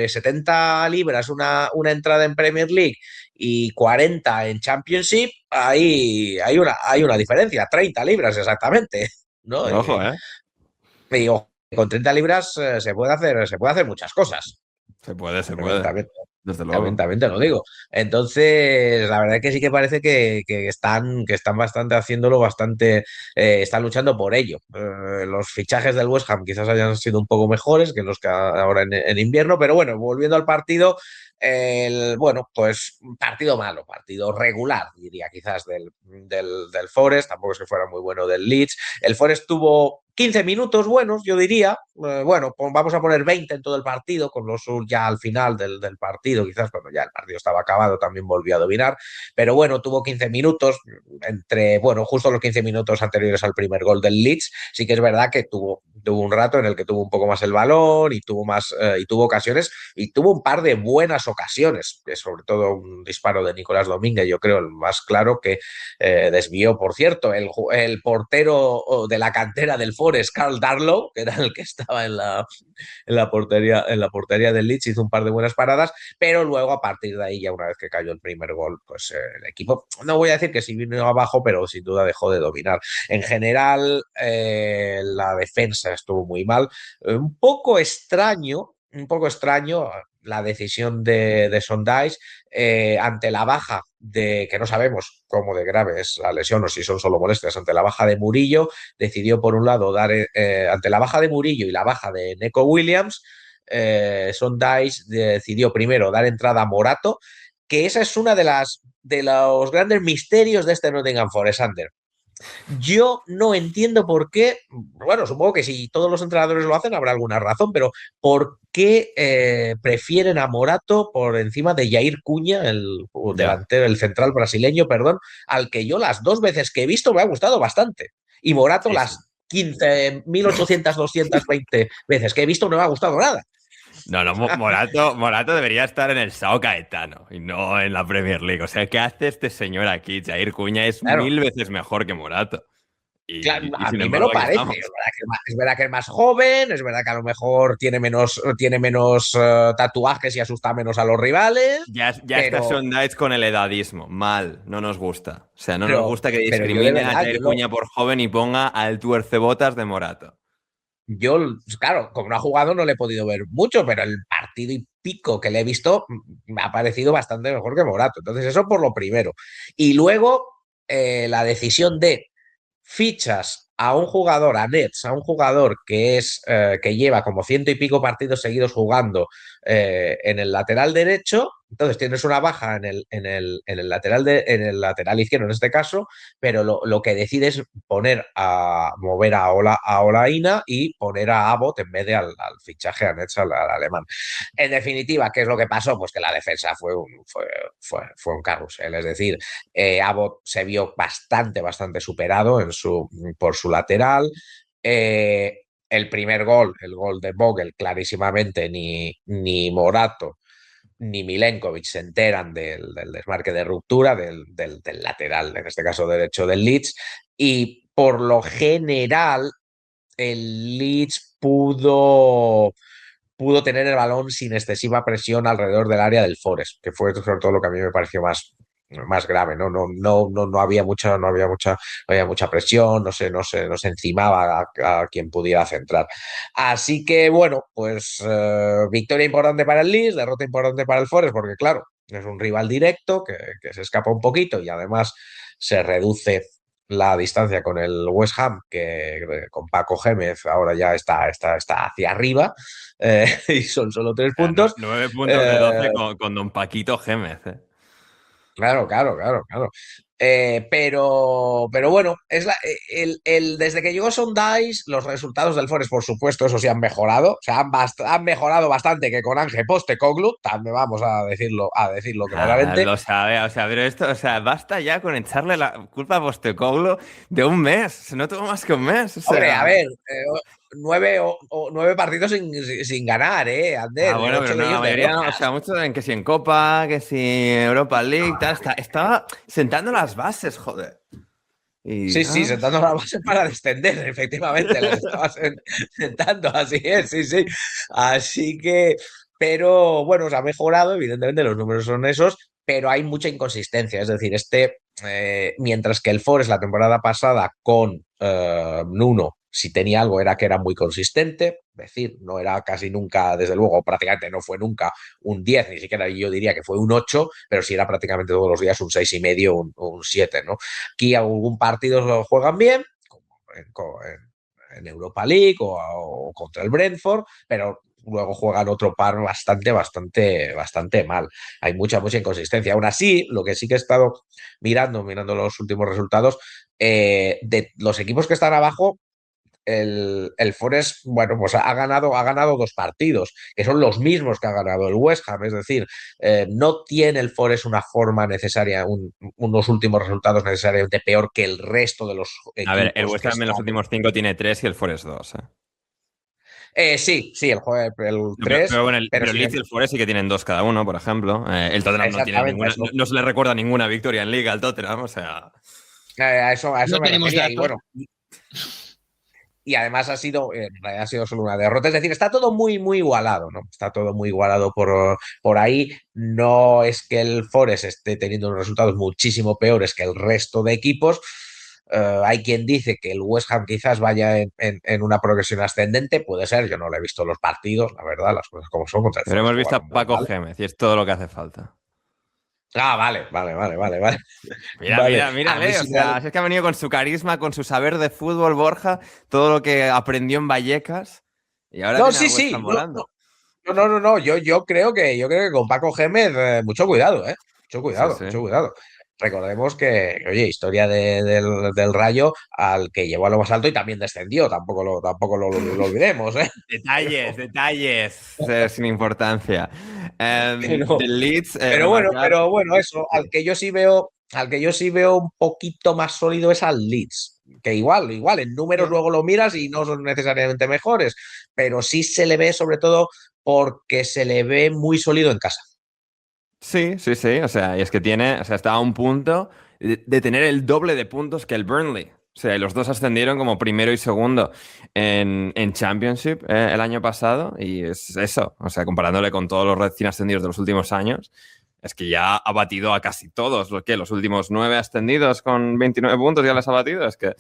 70 libras una entrada en Premier League y 40 en Championship, hay una diferencia, 30 libras exactamente, ¿no? Ojo, ¿eh? Y ojo, con 30 libras se puede hacer muchas cosas. Se puede. También, Desde luego. también te lo digo. Entonces, la verdad es que sí que parece que están bastante haciéndolo, están luchando por ello. Los fichajes del West Ham quizás hayan sido un poco mejores que los que ahora en invierno, pero bueno, volviendo al partido, pues partido malo, partido regular, diría quizás del Forest, tampoco es que fuera muy bueno del Leeds. El Forest tuvo 15 minutos buenos, yo diría. Bueno, pues vamos a poner 20 en todo el partido, con los ya al final del partido, quizás cuando ya el partido estaba acabado, también volvió a dominar. Pero bueno, tuvo 15 minutos, justo los 15 minutos anteriores al primer gol del Leeds. Sí que es verdad que tuvo un rato en el que tuvo un poco más el balón y tuvo ocasiones, y tuvo un par de buenas ocasiones, sobre todo un disparo de Nicolás Domínguez, yo creo el más claro, que desvió, por cierto, el portero de la cantera del Forest, Carl Darlow, que era el que estaba en la portería del Leeds, hizo un par de buenas paradas, pero luego a partir de ahí, ya una vez que cayó el primer gol, pues el equipo, no voy a decir que sí vino abajo, pero sin duda dejó de dominar. En general, la defensa estuvo muy mal. Un poco extraño la decisión de Sondage, ante la baja que no sabemos cómo de grave es la lesión o si son solo molestias, ante la baja de Murillo, decidió por un lado ante la baja de Murillo y la baja de Neco Williams, Sondage decidió primero dar entrada a Morato, que esa es una de los grandes misterios de este Nottingham Forest, Ander. Yo no entiendo por qué, bueno, supongo que si todos los entrenadores lo hacen habrá alguna razón, pero ¿por qué prefieren a Morato por encima de Jair Cuña, el delantero, el central brasileño, perdón, al que yo las 2 veces que he visto me ha gustado bastante? Y Morato las 15.800, 220 veces que he visto no me ha gustado nada. No, Morato debería estar en el Sao Caetano y no en la Premier League. O sea, ¿qué hace este señor aquí? Jair Cuña es Claro. 1000 veces mejor que Morato. Claro, Y a sin mí me embargo, lo aquí parece. estamos. Es verdad que es más joven, es verdad que a lo mejor tiene menos tatuajes y asusta menos a los rivales, Ya está pero, Sean Dyche con el edadismo. Mal, no nos gusta. O sea, no nos gusta que pero yo de discrimine a verdad, Jair Cuña por joven y ponga al tuercebotas de Morato. claro, como no ha jugado no le he podido ver mucho, pero el partido y pico que le he visto me ha parecido bastante mejor que Morato. Entonces eso por lo primero. Y luego la decisión de fichas a un jugador, a Nets, a un jugador que lleva como ciento y pico partidos seguidos jugando en el lateral derecho. Entonces tienes una baja en el lateral izquierdo en este caso, pero lo que decides es mover a Olaina y poner a Abbott en vez de al fichaje a Nets, al alemán. En definitiva, ¿qué es lo que pasó? Pues que la defensa fue un carrusel, es decir, Abbott se vio bastante superado por su lateral. El primer gol, el gol de Vogel, clarísimamente ni Morato ni Milenkovic se enteran del desmarque de ruptura del lateral, en este caso derecho del Leeds, y por lo general el Leeds pudo tener el balón sin excesiva presión alrededor del área del Forest, que fue sobre todo lo que a mí me pareció más grave, ¿no? No había mucha presión, no se encimaba a quien pudiera centrar. Así que, bueno, pues victoria importante para el Leeds, derrota importante para el Forest, porque claro, es un rival directo que se escapa un poquito y además se reduce la distancia con el West Ham, que con Paco Gémez ahora ya está hacia arriba, y son solo 3 O sea, puntos. 9 puntos de 12 con don Paquito Gémez. Claro. Pero bueno, desde que llegó Sondice, los resultados del Forest, por supuesto, eso sí han mejorado. O sea, han mejorado bastante que con Ángel Postecoglou, también vamos a decirlo claramente. Lo sabe, o sea, pero esto, o sea, basta ya con echarle la culpa a Postecoglou de un mes. No tuvo más que un mes. O Hombre, a sea. ver, 9 partidos sin ganar, Ander, Bueno, pero 8 no, de la ellos mayoría no, o derrotas. sea, muchos en que si en Copa, que si Europa League, tal, estaba sentando las bases, joder. Y, Sí, sentando las bases para descender, efectivamente, las estaba sentando, así es, sí. Así que, pero bueno, se ha mejorado, evidentemente los números son esos, pero hay mucha inconsistencia, es decir, mientras que el Forest la temporada pasada con Nuno, si tenía algo, era que era muy consistente, es decir, no era casi nunca, desde luego, prácticamente no fue nunca un 10, ni siquiera yo diría que fue un 8, pero sí era prácticamente todos los días un 6,5, un 7, ¿no? Aquí algún partido lo juegan bien, como en Europa League o contra el Brentford, pero luego juegan otro par bastante mal. Hay mucha inconsistencia. Aún así, lo que sí que he estado mirando los últimos resultados, de los equipos que están abajo, el Forest, bueno, pues ha ganado 2 partidos, que son los mismos que ha ganado el West Ham, es decir, no tiene el Forest una forma necesaria, unos últimos resultados necesariamente peor que el resto de los a ver, el equipos West que Ham en los están. últimos 5 tiene 3 y el Forest 2. Sí, el Pero, 3, bueno, pero pero el sí, Leeds y el Forest sí que tienen 2 cada uno, por ejemplo. El Tottenham no tiene exactamente ninguna, no se le recuerda ninguna victoria en Liga al Tottenham, o sea. a eso No me tenemos refería. Y datos. bueno, y además en realidad ha sido solo una derrota. Es decir, está todo muy igualado, ¿no? Está todo muy igualado por ahí. No es que el Forest esté teniendo unos resultados muchísimo peores que el resto de equipos. Hay quien dice que el West Ham quizás vaya en una progresión ascendente. Puede ser, yo no le he visto los partidos, la verdad, las cosas como son. Contra el Pero Forest hemos visto a jugaron muy Paco mal. Gémez y es todo lo que hace falta. Vale. Vale, a mí Mírale, o sí me da. sea, es que ha venido con su carisma, con su saber de fútbol, Borja, todo lo que aprendió en Vallecas y ahora No, tiene al sí, West Ham sí. volando. No. Yo creo que con Paco Gémez, mucho cuidado, ¿eh? Mucho Sí, cuidado, sí. mucho cuidado. Recordemos que, oye, historia del Rayo al que llevó a lo más alto y también descendió, tampoco lo olvidemos, ¿eh? Detalles, sin importancia. Pero, Del Leeds, pero bueno, remarcar. pero bueno, eso, al que yo sí veo un poquito más sólido es al Leeds, que igual, en números luego lo miras y no son necesariamente mejores, pero sí se le ve sobre todo porque se le ve muy sólido en casa. Sí, sí, sí. O sea, y es que está a un punto de tener el doble de puntos que el Burnley. O sea, y los dos ascendieron como primero y segundo en Championship el año pasado. Y es eso. O sea, comparándole con todos los recién ascendidos de los últimos años, es que ya ha batido a casi todos. Los últimos 9 ascendidos con 29 puntos ya les ha batido. Es que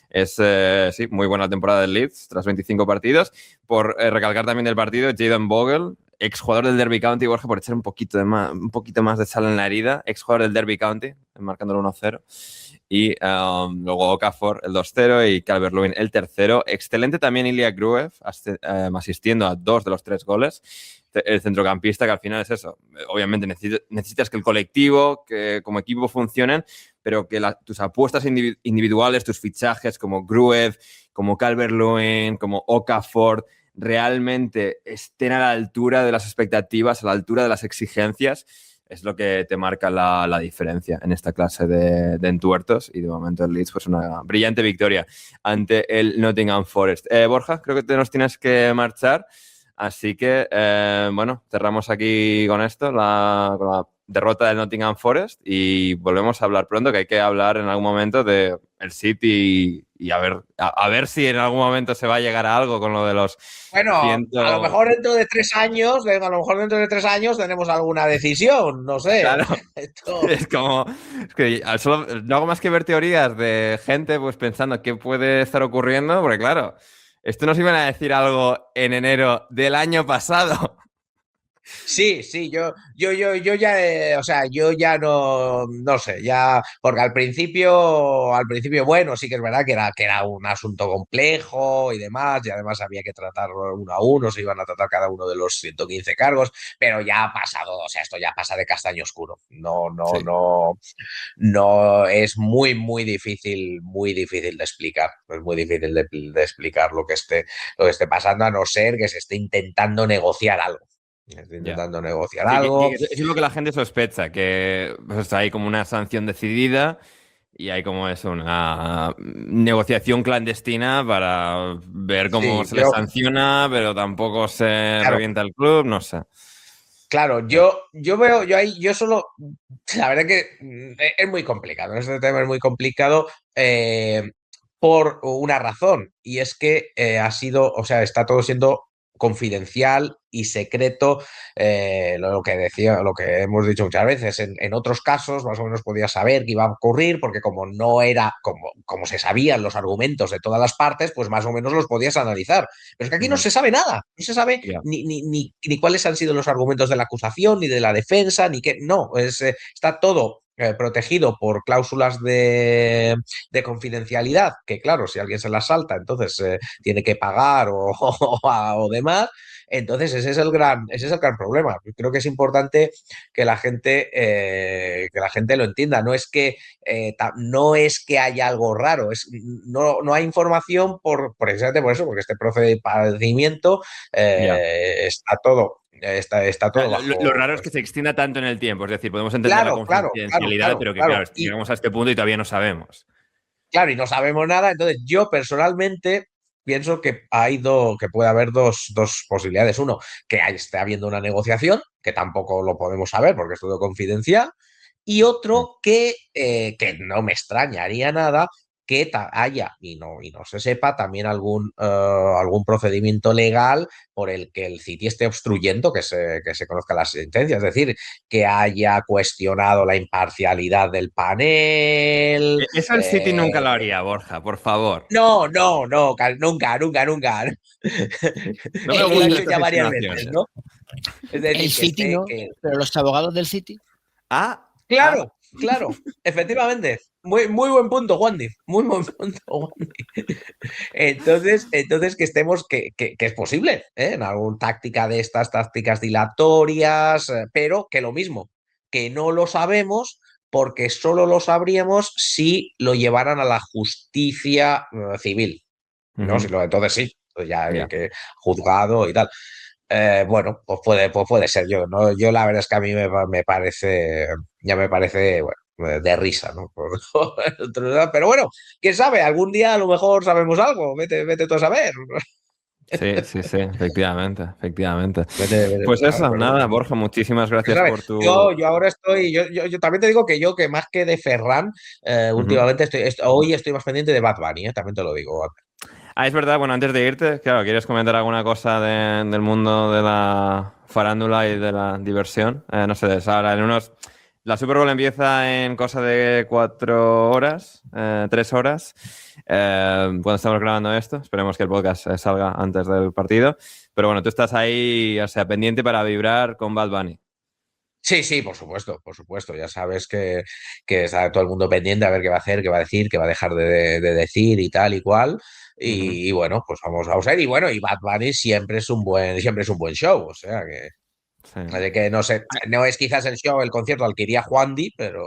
es, sí, muy buena temporada del Leeds tras 25 partidos. Por recalcar también del partido, Jadon Bogle, exjugador del Derby County, Borja, por echar un poquito más de sal en la herida, exjugador del Derby County, marcándolo 1-0. Y luego Okafor el 2-0 y Calvert-Lewin el 3-0. Excelente también Ilya Gruev, asistiendo a 2 de los 3 goles. El centrocampista, que al final es eso. Obviamente necesitas que el colectivo, que como equipo funcionen, pero que tus apuestas individuales, tus fichajes como Gruev, como Calvert-Lewin, como Okafor, realmente estén a la altura de las expectativas, a la altura de las exigencias, es lo que te marca la diferencia en esta clase de entuertos. Y de momento el Leeds, pues una brillante victoria ante el Nottingham Forest. Borja, creo que nos tienes que marchar, así que bueno, cerramos aquí con esto, con la derrota del Nottingham Forest, y volvemos a hablar pronto, que hay que hablar en algún momento de el City y a ver si en algún momento se va a llegar a algo con lo de los Bueno, a lo mejor dentro de 3 años, tenemos alguna decisión, no sé. Claro, Esto... es que no hago más que ver teorías de gente pues pensando qué puede estar ocurriendo, porque claro, esto nos iban a decir algo en enero del año pasado. Sí, yo ya, o sea, yo ya no sé, ya, porque al principio, bueno, sí que es verdad que era un asunto complejo y demás, y además había que tratarlo uno a uno, se iban a tratar cada uno de los 115 cargos, pero ya ha pasado, o sea, esto ya pasa de castaño oscuro. Sí. No, es muy difícil de explicar, es muy difícil de explicar lo que esté pasando, a no ser que se esté intentando negociar algo. Estoy intentando negociar Sí, algo. eso es lo que la gente sospecha, que pues, hay como una sanción decidida y hay como eso, una negociación clandestina para ver cómo Sí, se les sanciona, pero tampoco se claro, revienta el club, no sé. claro, yo veo, yo solo, la verdad que es muy complicado, este tema es muy complicado por una razón, y es que ha sido, o sea, está todo siendo confidencial y secreto, lo que hemos dicho muchas veces, en otros casos más o menos podía saber que iba a ocurrir, porque como no era, como se sabían los argumentos de todas las partes, pues más o menos los podías analizar. Pero es que aquí no se sabe nada, no se sabe Ya. ni cuáles han sido los argumentos de la acusación, ni de la defensa, ni qué, no, está todo protegido por cláusulas de confidencialidad, que claro, si alguien se las salta, entonces tiene que pagar o demás. Entonces ese es el gran problema. Creo que es importante que la gente lo entienda. No es que haya algo raro, no hay información precisamente por eso, porque este procedimiento Ya. está todo Lo bajo. raro es que se extienda tanto en el tiempo, es decir, podemos entender la confidencialidad, Claro. pero que claro, Y llegamos a este punto y todavía no sabemos. claro, y no sabemos nada. Entonces, yo personalmente pienso que puede haber dos posibilidades. Uno, que esté habiendo una negociación, que tampoco lo podemos saber porque es todo confidencial. Y otro que no me extrañaría nada que haya y no se sepa también algún procedimiento legal por el que el City esté obstruyendo que se conozca la sentencia. Es decir, que haya cuestionado la imparcialidad del panel. Eso el City nunca lo haría, Borja, por favor. No, nunca. No me Él lo ha gustan hecho estas ya varias veces, insinuaciones. ¿no? Es El decir, City no, pero los abogados del City. Ah, ah, Claro, efectivamente. Muy buen punto, Juandi. Muy buen punto, Juandi. Entonces que es posible, ¿eh? En alguna táctica de estas tácticas dilatorias, pero que lo mismo, que no lo sabemos porque solo lo sabríamos si lo llevaran a la justicia civil, ¿no? ujú, Entonces sí, pues ya ya. que juzgado y tal. Bueno, pues puede ser yo, ¿no? Yo la verdad es que a mí ya me parece, bueno, de risa, ¿no? Pero bueno, quién sabe, algún día a lo mejor sabemos algo, vete tú a saber. Sí, efectivamente. Pues Claro, eso, pero nada, Borja, muchísimas gracias ¿sabes? por tu... Yo ahora estoy, yo también te digo que yo, que más que de Ferran, Ujú. últimamente hoy estoy más pendiente de Bad Bunny, también te lo digo. Ah, es verdad, bueno, antes de irte, claro, ¿quieres comentar alguna cosa del mundo de la farándula y de la diversión? No sé, ahora en unos... La Super Bowl empieza en cosa de 4 horas, 3 horas, cuando estamos grabando esto. Esperemos que el podcast salga antes del partido. Pero bueno, tú estás ahí, o sea, pendiente para vibrar con Bad Bunny. Sí, sí, por supuesto, por supuesto. Ya sabes que está todo el mundo pendiente a ver qué va a hacer, qué va a decir, qué va a dejar de decir y tal y cual. Ujú. Y bueno, pues vamos a ver. Y bueno, y Bad Bunny siempre es un buen show. O sea Sí. de que no sé, no es quizás el show, el concierto al que iría Juan Di, pero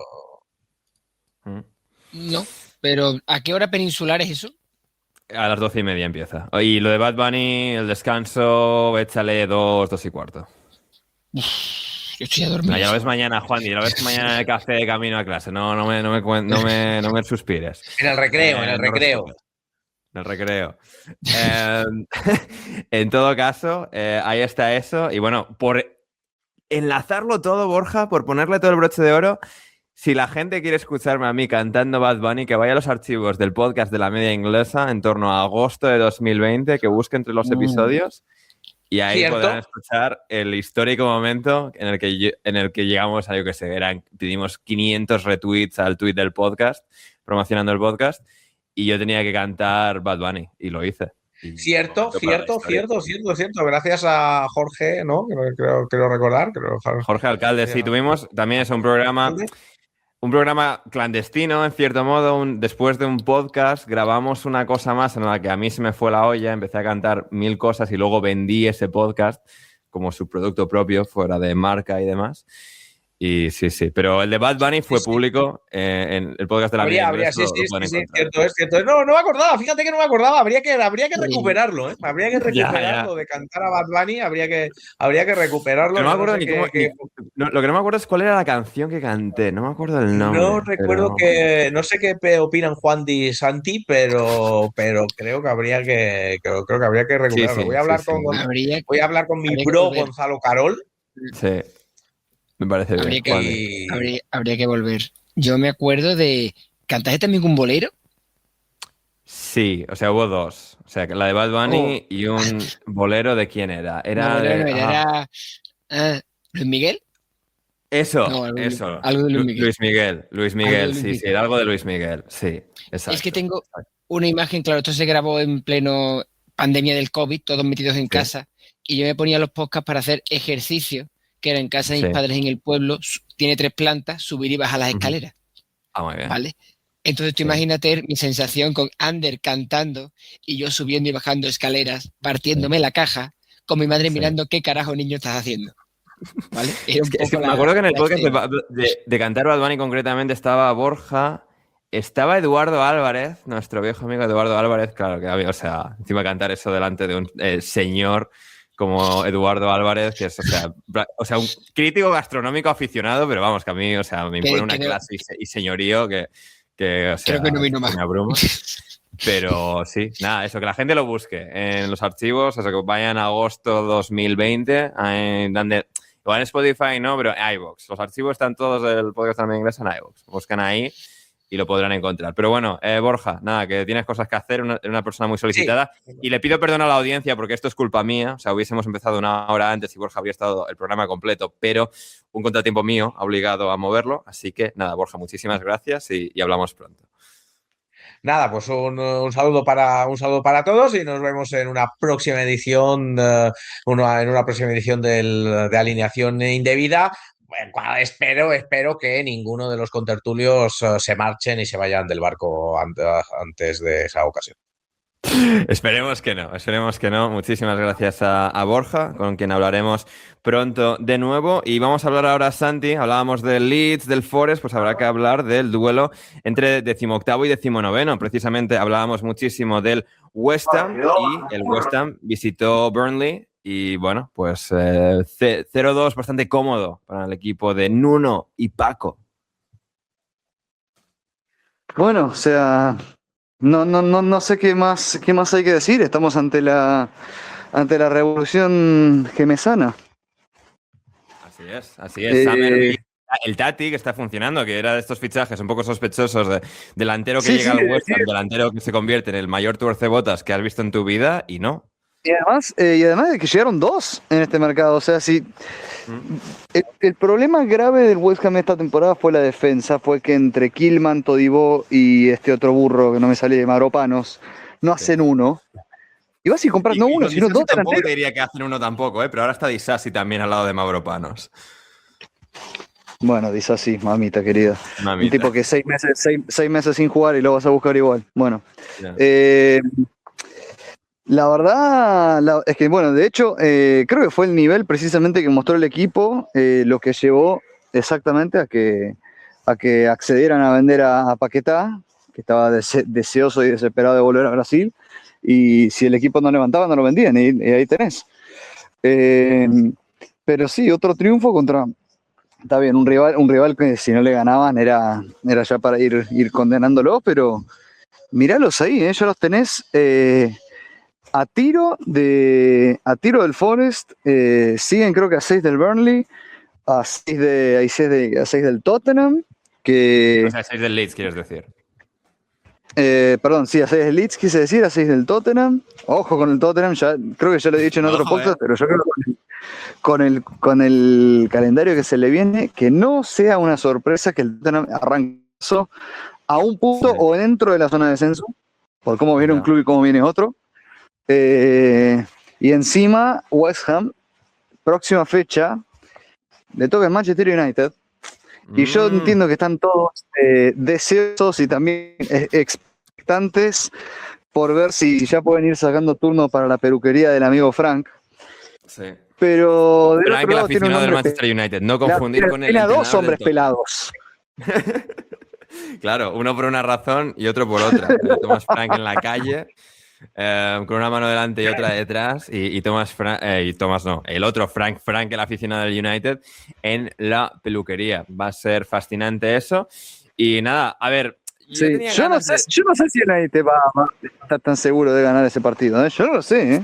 Mm. No, pero ¿a qué hora peninsular es eso? A las 12:30 empieza. Y lo de Bad Bunny, el descanso, échale 2, 2:15. Yo estoy a No, dormir ya lo esa ves hora. mañana, Juan, y ya lo ves mañana en el café de camino a clase. No me suspires. en el recreo, en el No recreo. respondas. En el recreo. Eh, en todo caso, ahí está eso. Y bueno, por enlazarlo todo, Borja, por ponerle todo el broche de oro, si la gente quiere escucharme a mí cantando Bad Bunny, que vaya a los archivos del podcast de la media inglesa en torno a agosto de 2020, que busque entre los episodios. Y ahí podrán Cierto, escuchar el histórico momento en el que llegamos a, yo qué sé, pedimos 500 retweets al tweet del podcast, promocionando el podcast, y yo tenía que cantar Bad Bunny, y lo hice. Y un cierto, momento para la cierto, historia. cierto, cierto, cierto. Gracias a Jorge, ¿no? Creo recordar. Jorge Alcalde, sí, tuvimos también es un programa clandestino, en cierto modo. Después de un podcast grabamos una cosa más en la que a mí se me fue la olla, empecé a cantar 1000 cosas y luego vendí ese podcast como su producto propio, fuera de marca y demás. Y sí, pero el de Bad Bunny Sí, fue sí. público, en el podcast de la media Habría, inglesa sí, lo sí, pueden sí, sí, encontrar. cierto es, cierto es. No, no me acordaba, fíjate que no me acordaba, habría que Sí. recuperarlo, ¿eh? Habría que Ya, ya. recuperarlo de cantar a Bad Bunny, habría que recuperarlo, No me yo no acuerdo sé ni cómo. Lo que no me acuerdo es cuál era la canción que canté. No me acuerdo el no nombre, recuerdo pero. no sé qué opinan Juan Di Santi, pero creo que habría que Sí, recuperarlo. sí, sí, sí. Habría, Voy a hablar con mi habría que bro volver. Gonzalo Carol Sí, me parece bien, Habría que, Juan. y habría que volver. Yo me acuerdo de. ¿Cantaste también un bolero? Sí, o sea, hubo dos. O sea, la de Bad Oh, Bunny y un bolero de quién era. no, Era bolero no de. era. Era. ¿Luis Miguel? Eso, No, eso. algo de Luis Miguel. Luis Algo de Miguel, Luis sí, sí, Miguel. era algo de Luis Miguel. Sí, Es que exacto. tengo una imagen, claro, esto se grabó en pleno pandemia del COVID, todos metidos en Sí, casa, y yo me ponía los podcasts para hacer ejercicio, que era en casa de sí. mis padres en el pueblo, tiene 3 plantas, subir y bajar las Ujú. escaleras, Ah, muy bien. ¿vale? Entonces tú Sí, imagínate mi sensación con Ander cantando y yo subiendo y bajando escaleras, sí, partiéndome la caja, con mi madre sí. mirando qué carajo niño estás haciendo, ¿vale? Era Es un que, es que poco me acuerdo que en el la podcast escena. de Cantar Bad Bunny concretamente estaba Borja, estaba Eduardo Álvarez, nuestro viejo amigo Eduardo Álvarez, claro que había, o sea, encima cantar eso delante de un señor como Eduardo Álvarez, que es, o sea, un crítico gastronómico aficionado, pero vamos, que a mí, o sea, me impone una Que clase y señorío o creo que no sea, vino que más. me abruma. Pero sí, nada, eso, que la gente lo busque en los archivos, eso, que vayan a agosto 2020, igual en Spotify no, pero en iVoox. Los archivos están todos del podcast también inglés en iVoox. Buscan ahí y lo podrán encontrar. Pero bueno, Borja, nada, que tienes cosas que hacer, eres una persona muy sí. solicitada. Y le pido perdón a la audiencia porque esto es culpa mía. O sea, hubiésemos empezado 1 hora antes y Borja habría estado el programa completo, pero un contratiempo mío ha obligado a moverlo. Así que nada, Borja, muchísimas gracias y hablamos pronto. Nada, pues un saludo para todos y nos vemos en una próxima edición, en una próxima edición de Alineación Indebida. Bueno, espero que ninguno de los contertulios se marchen y se vayan del barco antes de esa ocasión. Esperemos que no, esperemos que no. Muchísimas gracias a Borja, con quien hablaremos pronto de nuevo. Y vamos a hablar ahora, Santi, hablábamos del Leeds, del Forest, pues habrá que hablar del duelo entre 18º y 19º. Precisamente hablábamos muchísimo del West Ham y el West Ham visitó Burnley y bueno, pues 0-2 bastante cómodo para el equipo de Nuno y Paco. Bueno, o sea, No sé qué más hay que decir. Estamos ante la revolución gemesana. Así es. Summerville, el Tati, que está funcionando, que era de estos fichajes un poco sospechosos de delantero que llega al West Ham, delantero que se convierte en el mayor tuercebotas que has visto en tu vida, y no. Y además de que llegaron 2 en este mercado. O sea, el problema grave del West Ham esta temporada fue la defensa. Fue que entre Kilman, Todibo y este otro burro que no me sale, Maropanos, no hacen uno. Y vas y compras no uno, sino 2 delanteros. Tampoco te diría que hacen uno tampoco, pero ahora está Disasi también al lado de Mavropanos. Bueno, Disasi, mamita querida. Un tipo que 6 meses sin jugar y lo vas a buscar igual. Bueno. Yeah. La verdad es que, bueno, de hecho, creo que fue el nivel precisamente que mostró el equipo lo que llevó exactamente a que accedieran a vender a Paquetá, que estaba deseoso y desesperado de volver a Brasil, y si el equipo no levantaba, no lo vendían, y ahí tenés. Pero sí, otro triunfo contra, está bien, un rival que si no le ganaban era ya para ir condenándolo, pero míralos ahí, ya los tenés... A tiro del Forest, siguen creo que a 6 del Burnley, a 6 del Tottenham, o sea, a 6 del Leeds, quieres decir. Perdón, sí, a 6 del Leeds, quise decir, a 6 del Tottenham. Ojo con el Tottenham, creo que ya lo he dicho en otro podcast, pero yo creo que con el calendario que se le viene, que no sea una sorpresa que el Tottenham arranque a un punto o dentro de la zona de descenso, por cómo viene un club y cómo viene otro. Y encima West Ham, próxima fecha, le toca el Manchester United. Y yo entiendo que están todos deseosos y también expectantes por ver si ya pueden ir sacando turno para la peluquería del amigo Frank. Sí. Pero Frank, el aficionado del Manchester United, no confundir con el... Tiene a 2 hombres pelados. Claro, uno por una razón y otro por otra. Thomas Frank en la calle... con una mano delante y otra detrás, y el otro Frank, el aficionado del United, en la peluquería. Va a ser fascinante eso. Y nada, a ver. Yo no sé si el United va a estar tan seguro de ganar ese partido, ¿eh? Yo no lo sé, ¿eh?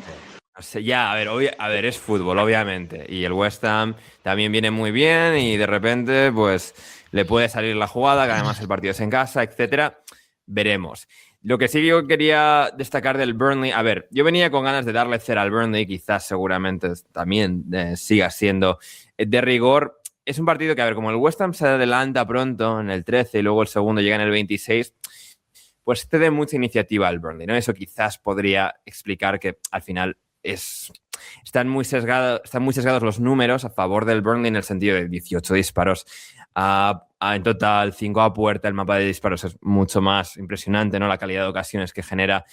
No sé, ya, a ver, es fútbol, obviamente. Y el West Ham también viene muy bien y de repente, pues, le puede salir la jugada, que además el partido es en casa, etcétera. Veremos. Lo que sí yo quería destacar del Burnley, a ver, yo venía con ganas de darle cera al Burnley, quizás seguramente también siga siendo de rigor. Es un partido que, a ver, como el West Ham se adelanta pronto en el 13 y luego el segundo llega en el 26, pues te dé mucha iniciativa al Burnley, ¿no? Eso quizás podría explicar que al final están muy sesgados los números a favor del Burnley en el sentido de 18 disparos en total, 5 a puerta. El mapa de disparos es mucho más impresionante, ¿no? La calidad de ocasiones que genera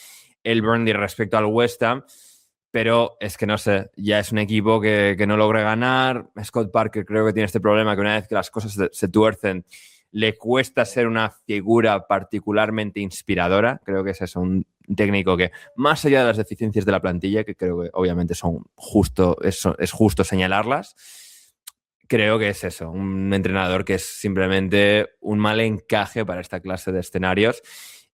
el Burnley respecto al West Ham. Pero es que no sé, ya es un equipo que no logra ganar. Scott Parker creo que tiene este problema, que una vez que las cosas se tuercen, le cuesta ser una figura particularmente inspiradora. Creo que ese es un técnico que, más allá de las deficiencias de la plantilla, que creo que obviamente es justo señalarlas, creo que es eso, un entrenador que es simplemente un mal encaje para esta clase de escenarios.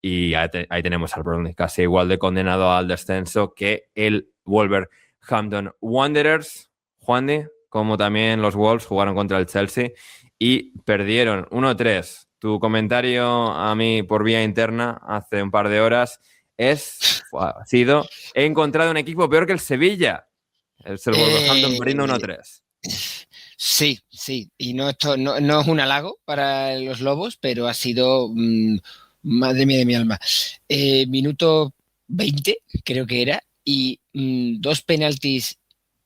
Y ahí tenemos al Burnley, casi igual de condenado al descenso que el Wolverhampton Wanderers, Juandi, como también los Wolves jugaron contra el Chelsea y perdieron 1-3. Tu comentario a mí por vía interna hace un par de horas ha sido: he encontrado un equipo peor que el Sevilla. Es el Wolverhampton perdiendo 1-3. Sí, y no es un halago para los Lobos, pero ha sido, madre mía de mi alma, minuto 20 creo que era, y 2 penaltis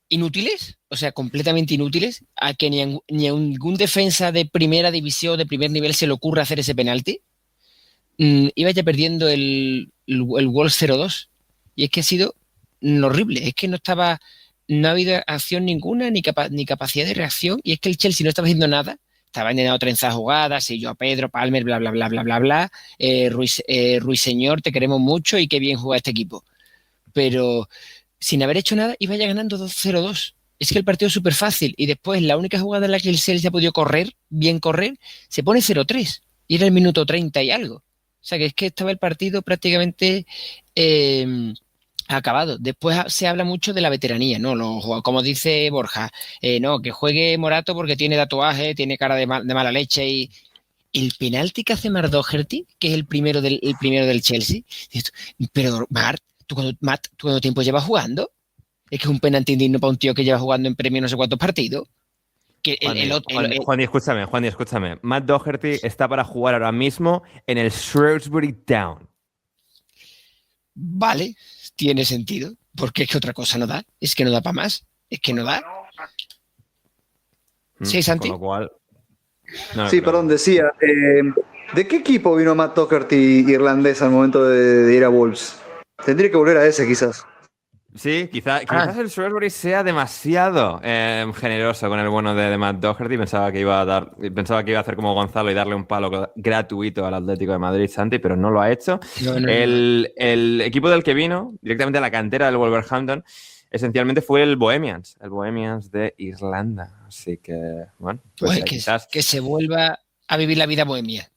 inútiles, o sea, completamente inútiles, a que ni a ningún defensa de primera división, de primer nivel, se le ocurre hacer ese penalti. Iba ya perdiendo el Wolves 0-2, y es que ha sido horrible, es que no ha habido acción ninguna, ni capacidad de reacción, y es que el Chelsea no estaba haciendo nada, estaba intentando trenzar jugadas, y yo a Pedro, Palmer, bla, bla, bla, bla, bla, bla, Ruiseñor, te queremos mucho y qué bien juega este equipo. Pero sin haber hecho nada, iba ya ganando 0-2. Es que el partido es súper fácil, y después la única jugada en la que el Chelsea ha podido correr, se pone 0-3, y era el minuto 30 y algo. O sea, que es que estaba el partido prácticamente acabado. Después se habla mucho de la veteranía, ¿no? Como dice Borja, no, que juegue Morato porque tiene tatuaje, tiene cara de mala leche y el penalti que hace Marc Doherty, que es el primero del Chelsea. Pero Matt, ¿tú cuánto tiempo llevas jugando? Es que es un penalti indigno para un tío que lleva jugando en Premier no sé cuántos partidos. Que Juan, escúchame. Matt Doherty está para jugar ahora mismo en el Shrewsbury Town. Vale, tiene sentido. Porque es que otra cosa no da. Es que no da para más. Es que no da. ¿Sí, Santi? Con lo cual... Sí, perdón, decía, ¿de qué equipo vino Matt Doherty irlandés al momento de ir a Wolves? Tendría que volver a ese, quizás. Sí, quizás el Shrewsbury sea demasiado generoso con el bueno de Matt Doherty. Pensaba que iba a hacer como Gonzalo y darle un palo gratuito al Atlético de Madrid, Santi, pero no lo ha hecho. No. El equipo del que vino, directamente a la cantera del Wolverhampton, esencialmente fue el Bohemians de Irlanda. Así que, bueno, pues quizás que se vuelva a vivir la vida bohemia.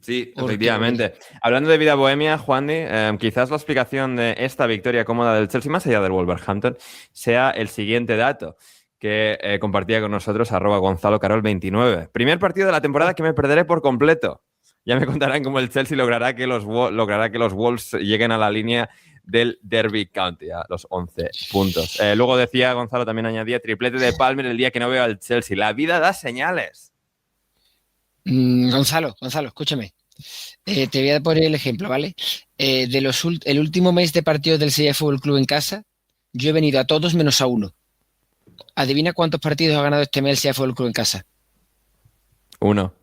Sí, efectivamente. Hablando de vida bohemia, Juandi, quizás la explicación de esta victoria cómoda del Chelsea, más allá del Wolverhampton, sea el siguiente dato que compartía con nosotros @GonzaloCarol29. Primer partido de la temporada que me perderé por completo. Ya me contarán cómo el Chelsea logrará que los Wolves lleguen a la línea del Derby County, a los 11 puntos. Luego decía, Gonzalo también añadía, triplete de Palmer el día que no veo al Chelsea. La vida da señales. Gonzalo, escúchame. Te voy a poner el ejemplo, ¿vale? El último mes de partidos del Sevilla Fútbol Club en casa, yo he venido a todos menos a uno. Adivina cuántos partidos ha ganado este mes el Sevilla Fútbol Club en casa. 1.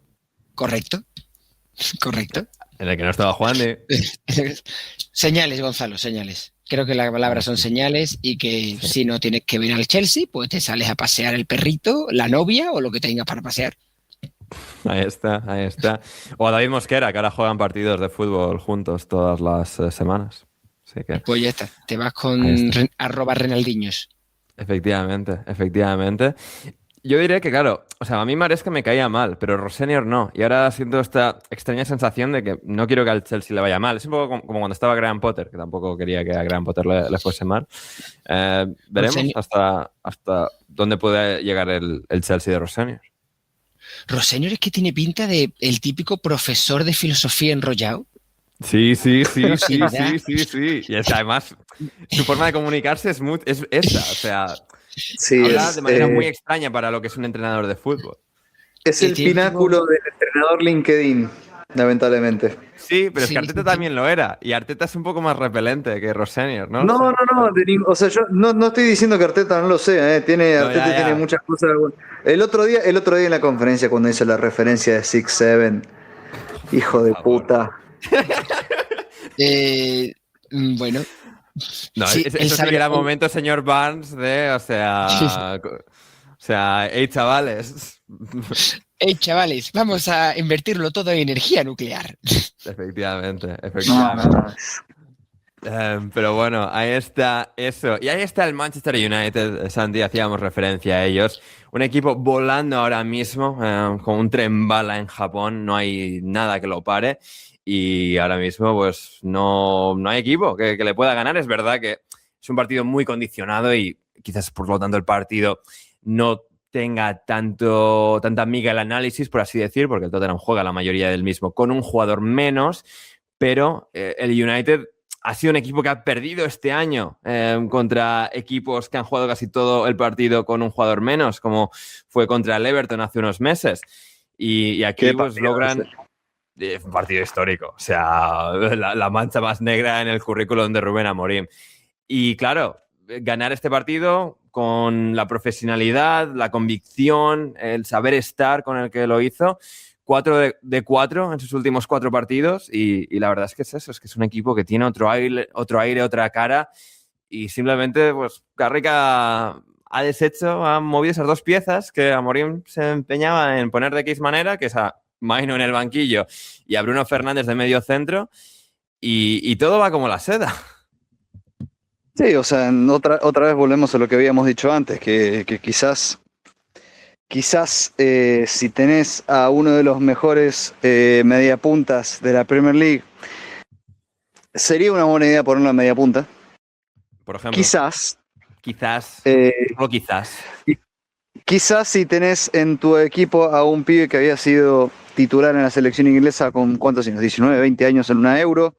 Correcto. En el que no estaba jugando. Señales, Gonzalo, señales. Creo que la palabra son señales y que si no tienes que venir al Chelsea, pues te sales a pasear el perrito, la novia o lo que tengas para pasear. Ahí está. O a David Mosquera, que ahora juegan partidos de fútbol juntos todas las semanas. Así que, pues ya está, te vas con @Renaldiños. Efectivamente. Yo diré que, claro, o sea, a mí Maresca me caía mal, pero Rosenior no. Y ahora siento esta extraña sensación de que no quiero que al Chelsea le vaya mal. Es un poco como cuando estaba Graham Potter, que tampoco quería que a Graham Potter le fuese mal. Veremos hasta dónde puede llegar el Chelsea de Rosenior. Rosenior es que tiene pinta de el típico profesor de filosofía enrollado. Sí. Y es que además su forma de comunicarse es esa, o sea, sí, habla de manera muy extraña para lo que es un entrenador de fútbol. Es el pináculo del entrenador LinkedIn, lamentablemente. Sí, pero es que Arteta también lo era. Y Arteta es un poco más repelente que Rosenior, ¿no? No. O sea, yo no estoy diciendo que Arteta no lo sea, ¿eh? Arteta tiene muchas cosas. El otro día en la conferencia, cuando hizo la referencia de 6-7, hijo de puta. Bueno. No, sí, eso sí que era momento, señor Barnes, o sea, hey, chavales. Hey, chavales, vamos a invertirlo todo en energía nuclear. Efectivamente. Pero bueno, ahí está eso. Y ahí está el Manchester United, Santi, hacíamos referencia a ellos. Un equipo volando ahora mismo, con un tren bala en Japón, no hay nada que lo pare. Y ahora mismo, pues, no hay equipo que le pueda ganar. Es verdad que es un partido muy condicionado y quizás, por lo tanto, el partido no tenga tanta miga el análisis, por así decir, porque el Tottenham juega la mayoría del mismo con un jugador menos, pero el United ha sido un equipo que ha perdido este año contra equipos que han jugado casi todo el partido con un jugador menos, como fue contra el Everton hace unos meses. Y aquí pues logran... Un partido histórico, o sea, la mancha más negra en el currículum de Rubén Amorim. Y claro, ganar este partido con la profesionalidad, la convicción, el saber estar con el que lo hizo, 4 de 4 en sus últimos 4 partidos y la verdad es que es eso, es que es un equipo que tiene otro aire, otra cara y simplemente pues Carrica ha movido esas 2 piezas que Amorim se empeñaba en poner de X manera, que es a Maino en el banquillo y a Bruno Fernández de medio centro y todo va como la seda. Sí, o sea, otra vez volvemos a lo que habíamos dicho antes, que quizás quizás si tenés a uno de los mejores mediapuntas de la Premier League, sería una buena idea ponerlo en mediapunta. Por ejemplo. Quizás. Solo quizás. Quizás si tenés en tu equipo a un pibe que había sido titular en la selección inglesa con ¿cuántos años? 19, 20 años en una Euro.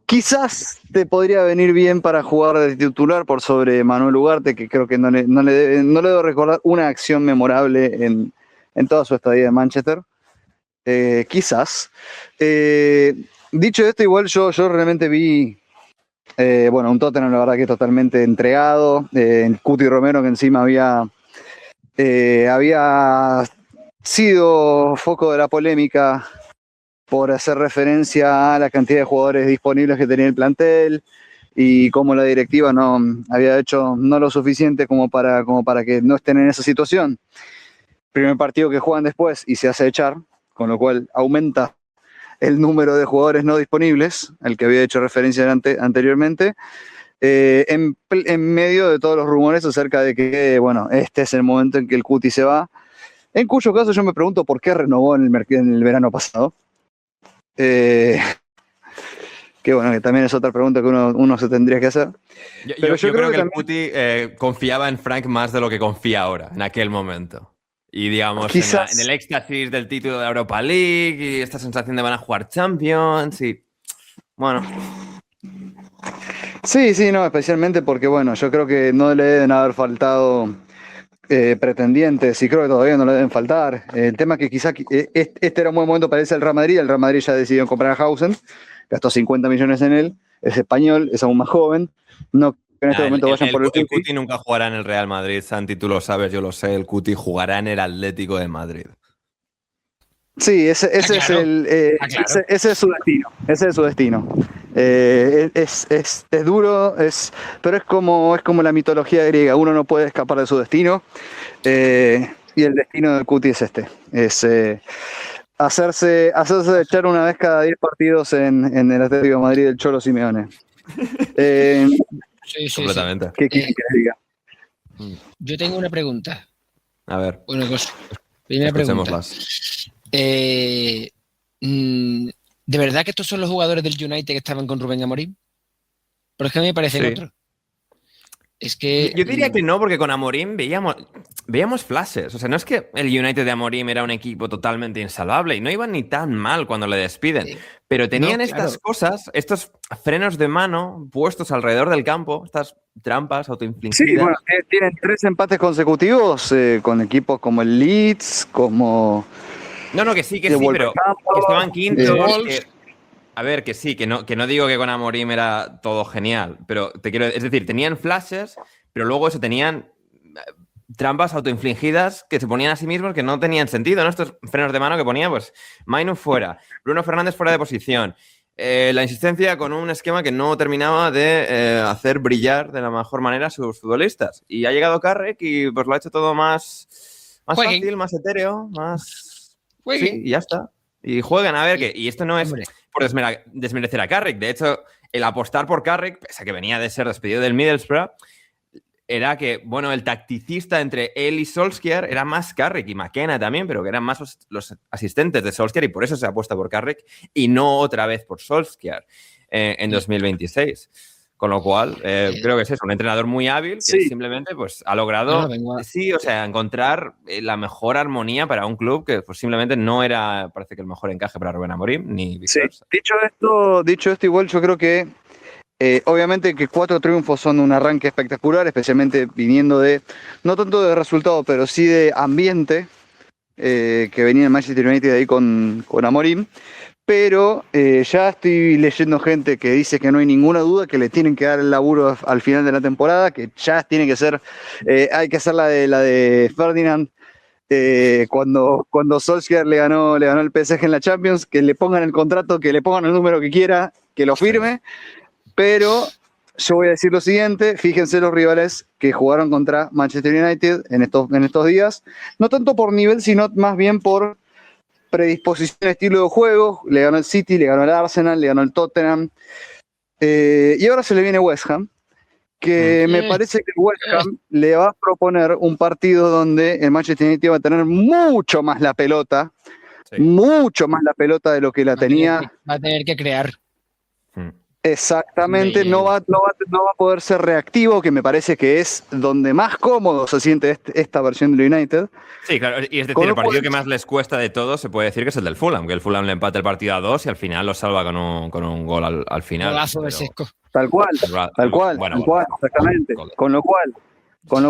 Quizás te podría venir bien para jugar de titular por sobre Manuel Ugarte, que creo que no le debo recordar una acción memorable en toda su estadía en Manchester. Quizás. Dicho esto, igual yo realmente vi un Tottenham, la verdad que totalmente entregado. Cuti Romero, que encima había sido foco de la polémica por hacer referencia a la cantidad de jugadores disponibles que tenía el plantel y cómo la directiva no había hecho no lo suficiente como para que no estén en esa situación. Primer partido que juegan después y se hace echar, con lo cual aumenta el número de jugadores no disponibles, al que había hecho referencia anteriormente, en medio de todos los rumores acerca de que, este es el momento en que el Cuti se va, en cuyo caso yo me pregunto por qué renovó en el verano pasado. Que también es otra pregunta que uno se tendría que hacer. Yo creo que el Cuti confiaba en Frank más de lo que confía ahora, en aquel momento. Y digamos, quizás, en el éxtasis del título de Europa League y esta sensación de van a jugar Champions y... Bueno. Sí, no, especialmente porque, yo creo que no le deben haber faltado pretendientes y creo que todavía no le deben faltar. El tema es que quizás este era un buen momento para irse al Real Madrid. El Real Madrid ya decidió comprar a Hausen, gastó 50 millones en él, es español, es aún más joven. No que en este momento vayan por el Cuti. El Cuti nunca jugará en el Real Madrid, Santi, tú lo sabes, yo lo sé. El Cuti jugará en el Atlético de Madrid. Sí, ese es su destino. Ese es su destino. Es duro, pero es como la mitología griega. Uno no puede escapar de su destino. Y el destino del Cuti es este. Es hacerse echar una vez cada 10 partidos en el Atlético de Madrid del Cholo Simeone. Sí. Completamente. ¿Qué quieren que les diga? Yo tengo una pregunta. A ver. Una cosa. Primera pregunta. ¿De verdad que estos son los jugadores del United que estaban con Rubén Amorim? Pero es que a mí me parecen otros. Es que... Yo diría que no, porque con Amorim veíamos flashes. O sea, no es que el United de Amorim era un equipo totalmente insalvable y no iban ni tan mal cuando le despiden. Pero tenían estas cosas, estos frenos de mano puestos alrededor del campo, estas trampas autoinfligidas. Sí, tienen 3 empates consecutivos con equipos como el Leeds, como... No, que sí, pero que estaban quintos. A ver, que sí, que no digo que con Amorim era todo genial, pero es decir, tenían flashes, pero luego tenían trampas autoinfligidas que se ponían a sí mismos que no tenían sentido, ¿no? Estos frenos de mano que ponía, pues, Mainu fuera, Bruno Fernández fuera de posición, la insistencia con un esquema que no terminaba de hacer brillar de la mejor manera a sus futbolistas. Y ha llegado Carrick y pues lo ha hecho todo más fácil, más etéreo, más... Sí, y ya está. Y juegan, a ver, y esto no es por desmerecer a Carrick. De hecho, el apostar por Carrick, pese a que venía de ser despedido del Middlesbrough, era que, el tacticista entre él y Solskjaer era más Carrick y McKenna también, pero que eran más los asistentes de Solskjaer y por eso se apuesta por Carrick y no otra vez por Solskjaer en 2026. Con lo cual, creo que es un entrenador muy hábil que simplemente pues, ha logrado encontrar la mejor armonía para un club que pues, simplemente no era, parece que el mejor encaje para Rubén Amorim, ni viceversa. Sí. Dicho esto, igual yo creo que obviamente que 4 triunfos son un arranque espectacular, especialmente viniendo de, no tanto de resultado, pero sí de ambiente que venía en Manchester United ahí con Amorim. Pero ya estoy leyendo gente que dice que no hay ninguna duda que le tienen que dar el laburo al final de la temporada, que ya tiene que ser, hay que hacer la de Ferdinand cuando Solskjaer le ganó el PSG en la Champions, que le pongan el contrato, que le pongan el número que quiera, que lo firme. Pero yo voy a decir lo siguiente, fíjense los rivales que jugaron contra Manchester United en estos días, no tanto por nivel, sino más bien por predisposición, estilo de juego. Le ganó el City, le ganó el Arsenal, le ganó el Tottenham, y ahora se le viene West Ham, que me parece que el West Ham le va a proponer un partido donde el Manchester United va a tener mucho más la pelota, mucho más la pelota de lo que la tenía. Va a tener que crear. Exactamente, no va a poder ser reactivo, que me parece que es donde más cómodo se siente esta versión del United. Sí, claro, y es decir, el partido que más les cuesta de todos se puede decir que es el del Fulham, que el Fulham le empata el partido a 2 y al final lo salva con un gol al final. Golazo de Sesco. Tal cual, exactamente. Con lo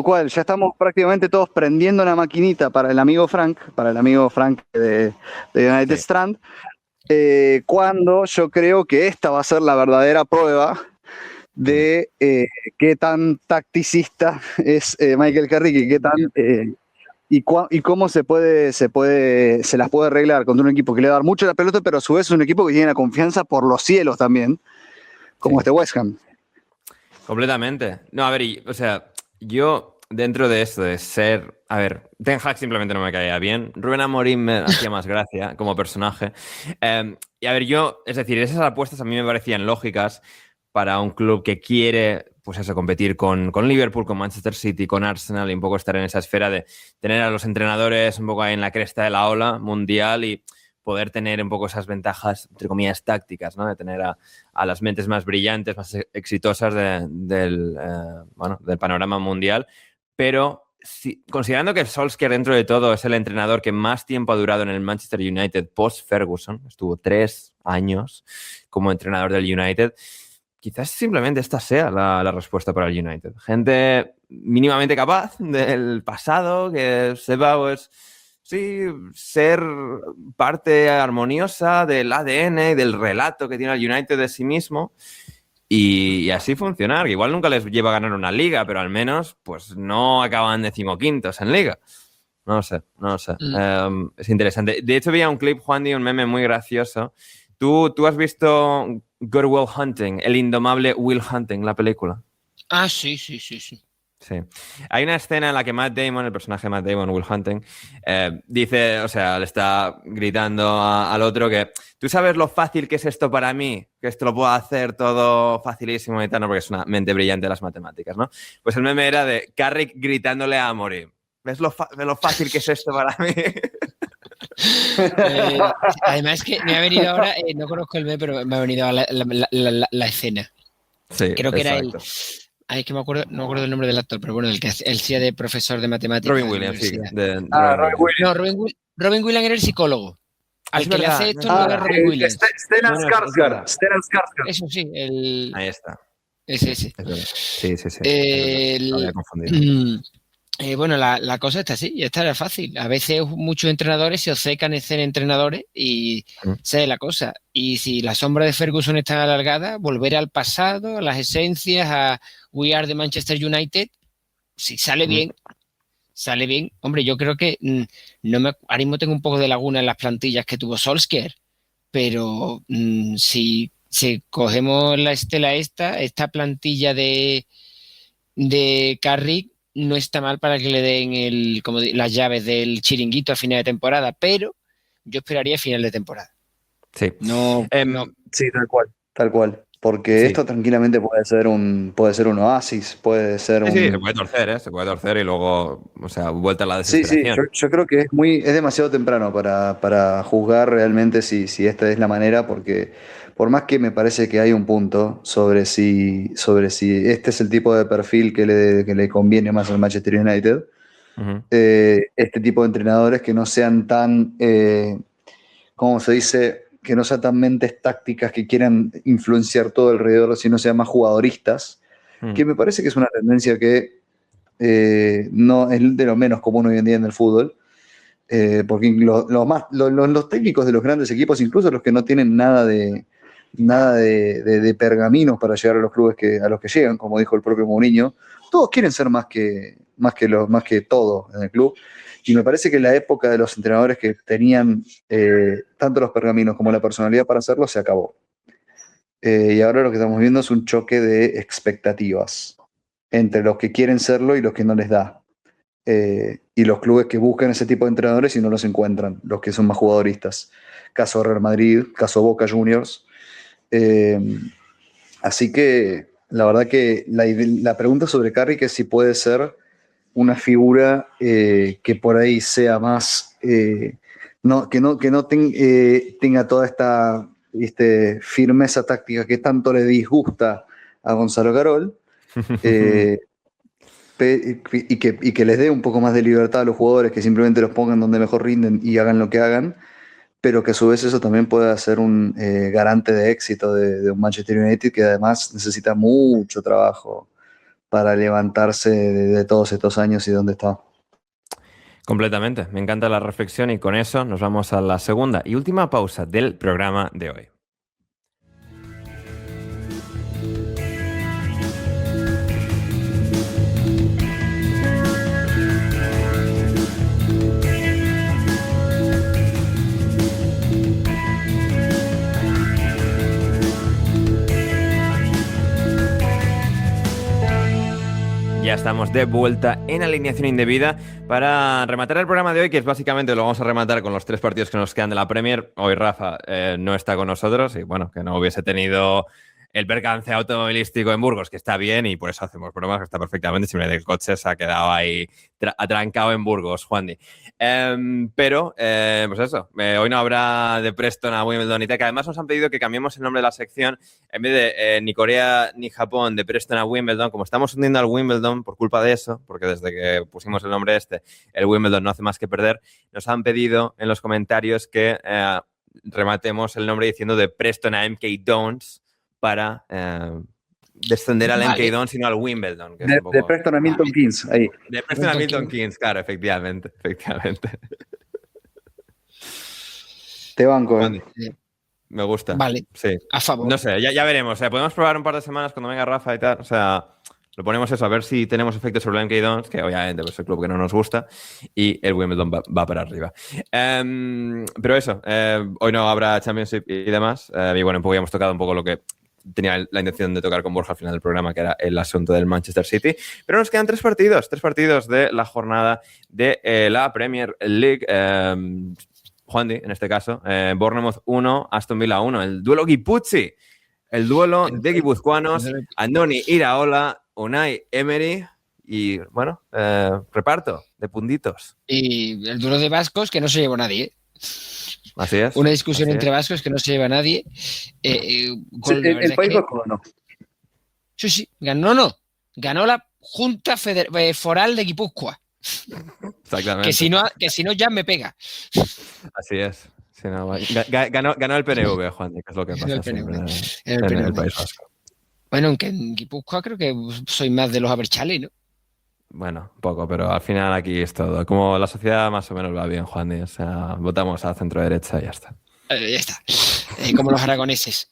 cual, ya estamos prácticamente todos prendiendo una maquinita para el amigo Frank de United Strand. Cuando yo creo que esta va a ser la verdadera prueba de qué tan tacticista es Michael Carrick y qué tan y cómo se las puede arreglar contra un equipo que le va a dar mucho la pelota, pero a su vez es un equipo que tiene la confianza por los cielos también, como este West Ham. Completamente. No, a ver, o sea, yo dentro de esto de ser... A ver, Ten Hag simplemente no me caía bien. Rubén Amorim me hacía más gracia como personaje. Y a ver, es decir, esas apuestas a mí me parecían lógicas para un club que quiere, pues eso, competir con Liverpool, con Manchester City, con Arsenal y un poco estar en esa esfera de tener a los entrenadores un poco ahí en la cresta de la ola mundial y poder tener un poco esas ventajas, entre comillas, tácticas, ¿no? De tener a las mentes más brillantes, más exitosas del panorama mundial. Pero considerando que Solskjaer dentro de todo es el entrenador que más tiempo ha durado en el Manchester United post-Ferguson, estuvo 3 años como entrenador del United, quizás simplemente esta sea la respuesta para el United. Gente mínimamente capaz del pasado, que sepa, pues, sí, ser parte armoniosa del ADN y del relato que tiene el United de sí mismo. Y así funcionar. Igual nunca les lleva a ganar una liga, pero al menos pues no acaban 15º en liga. No sé. Es interesante. De hecho, había un clip, Juan, de un meme muy gracioso. ¿Tú has visto Good Will Hunting, el indomable Will Hunting, la película? Ah, sí. Sí. Hay una escena en la que Matt Damon, el personaje de Matt Damon, Will Hunting, dice, o sea, le está gritando al otro que ¿tú sabes lo fácil que es esto para mí? Que esto lo puedo hacer todo facilísimo y tal, ¿no? Porque es una mente brillante de las matemáticas, ¿no? Pues el meme era de Carrick gritándole a Amorim. ¿Ves lo fácil que es esto para mí? Además que me ha venido ahora, no conozco el meme, pero me ha venido la escena. Sí, creo que era él. Es que no me acuerdo el nombre del actor, pero bueno, él sea de profesor de matemáticas. Robin Williams, sí. Robin Williams era el psicólogo. Al que le hace esto no era Robin Williams. Stellan Skarsgård. Eso sí. Ahí está. Ese. Sí. Lo había confundido. Bueno, la cosa está así, ya está fácil. A veces muchos entrenadores se obcecan en ser entrenadores y sé la cosa. Y si la sombra de Ferguson está alargada, volver al pasado, a las esencias, a We Are the Manchester United, si sale bien. Hombre, yo creo que ahora mismo tengo un poco de laguna en las plantillas que tuvo Solskjaer, pero si cogemos la estela esta plantilla de Carrick, no está mal para que le den las llaves del chiringuito a final de temporada, pero yo esperaría final de temporada. Sí. No. Sí, tal cual. Porque esto tranquilamente puede ser un oasis, puede ser Sí, se puede torcer, se puede torcer y luego, o sea, vuelta a la desesperación. Sí, yo creo que es demasiado temprano para juzgar realmente si esta es la manera, porque por más que me parece que hay un punto sobre si este es el tipo de perfil que le conviene más al Manchester United, este tipo de entrenadores que no sean tan, ¿cómo se dice?, que no sean tan mentes tácticas que quieran influenciar todo alrededor, sino sean más jugadoristas, que me parece que es una tendencia que no es de lo menos común hoy en día en el fútbol, porque los técnicos de los grandes equipos, incluso los que no tienen nada de pergaminos para llegar a los clubes a los que llegan, como dijo el propio Mourinho, todos quieren ser más que todo en el club. Y me parece que la época de los entrenadores que tenían tanto los pergaminos como la personalidad para hacerlo se acabó. Y ahora lo que estamos viendo es un choque de expectativas entre los que quieren serlo y los que no les da. Y los clubes que buscan ese tipo de entrenadores y no los encuentran, los que son más jugadoristas. Caso Real Madrid, caso Boca Juniors. Así que La verdad que la pregunta sobre Carrick es si puede ser una figura que por ahí sea más, que no tenga toda esta firmeza táctica que tanto le disgusta a Gonzalo Carol, y que les dé un poco más de libertad a los jugadores, que simplemente los pongan donde mejor rinden y hagan lo que hagan, pero que a su vez eso también pueda ser un garante de éxito de un Manchester United que además necesita mucho trabajo para levantarse de todos estos años y dónde está. Completamente, me encanta la reflexión y con eso nos vamos a la segunda y última pausa del programa de hoy. Ya estamos de vuelta en alineación indebida para rematar el programa de hoy, que es básicamente lo vamos a rematar con los 3 partidos que nos quedan de la Premier. Hoy Rafa no está con nosotros y bueno, que no hubiese tenido el percance automovilístico en Burgos, que está bien y por eso hacemos bromas, que está perfectamente, simplemente el coche se ha quedado ahí atrancado en Burgos, Juandi. Pero, pues eso, hoy no habrá de Preston a Wimbledon y tal, que además nos han pedido que cambiemos el nombre de la sección, en vez de ni Corea ni Japón, de Preston a Wimbledon, como estamos hundiendo al Wimbledon por culpa de eso, porque desde que pusimos el nombre el Wimbledon no hace más que perder, nos han pedido en los comentarios que rematemos el nombre diciendo de Preston a MK Dons, para descender al MK Dons y no al Wimbledon. Que es un poco... De Preston a Milton Keynes, ahí. De Preston a Milton Keynes, claro, efectivamente. Te banco, Me gusta. Vale, sí. A favor. No sé, ya veremos. O sea, podemos probar un par de semanas cuando venga Rafa y tal. O sea, lo ponemos eso, a ver si tenemos efecto sobre el MK Dons, que obviamente pues, es el club que no nos gusta, y el Wimbledon va para arriba. Pero eso, hoy no habrá Championship y demás. Y bueno, un poco ya hemos tocado un poco lo que tenía la intención de tocar con Borja al final del programa, que era el asunto del Manchester City. Pero nos quedan 3 partidos de la jornada de la Premier League. Juandi, en este caso, Bournemouth 1, Aston Villa 1. El duelo Guipuzzi, el duelo de guipuzcoanos, Andoni Iraola, Unai Emery y, bueno, reparto de puntitos. Y el duelo de vascos que no se llevó nadie, Así es. Una discusión entre vascos que no se lleva nadie. El País Vasco ganó. Sí, ganó la Junta Foral de Guipúzcoa. Exactamente. Que si no ya me pega. Así es. Sí, no, ganó el PNV, Juan, que es lo que pasa siempre en el País Vasco. Bueno, aunque en Guipúzcoa creo que soy más de los Abertzale, ¿no? Bueno, poco, pero al final aquí es todo. Como la sociedad más o menos va bien, Juan, o sea, votamos a centro-derecha y ya está. Ya está. Como los aragoneses.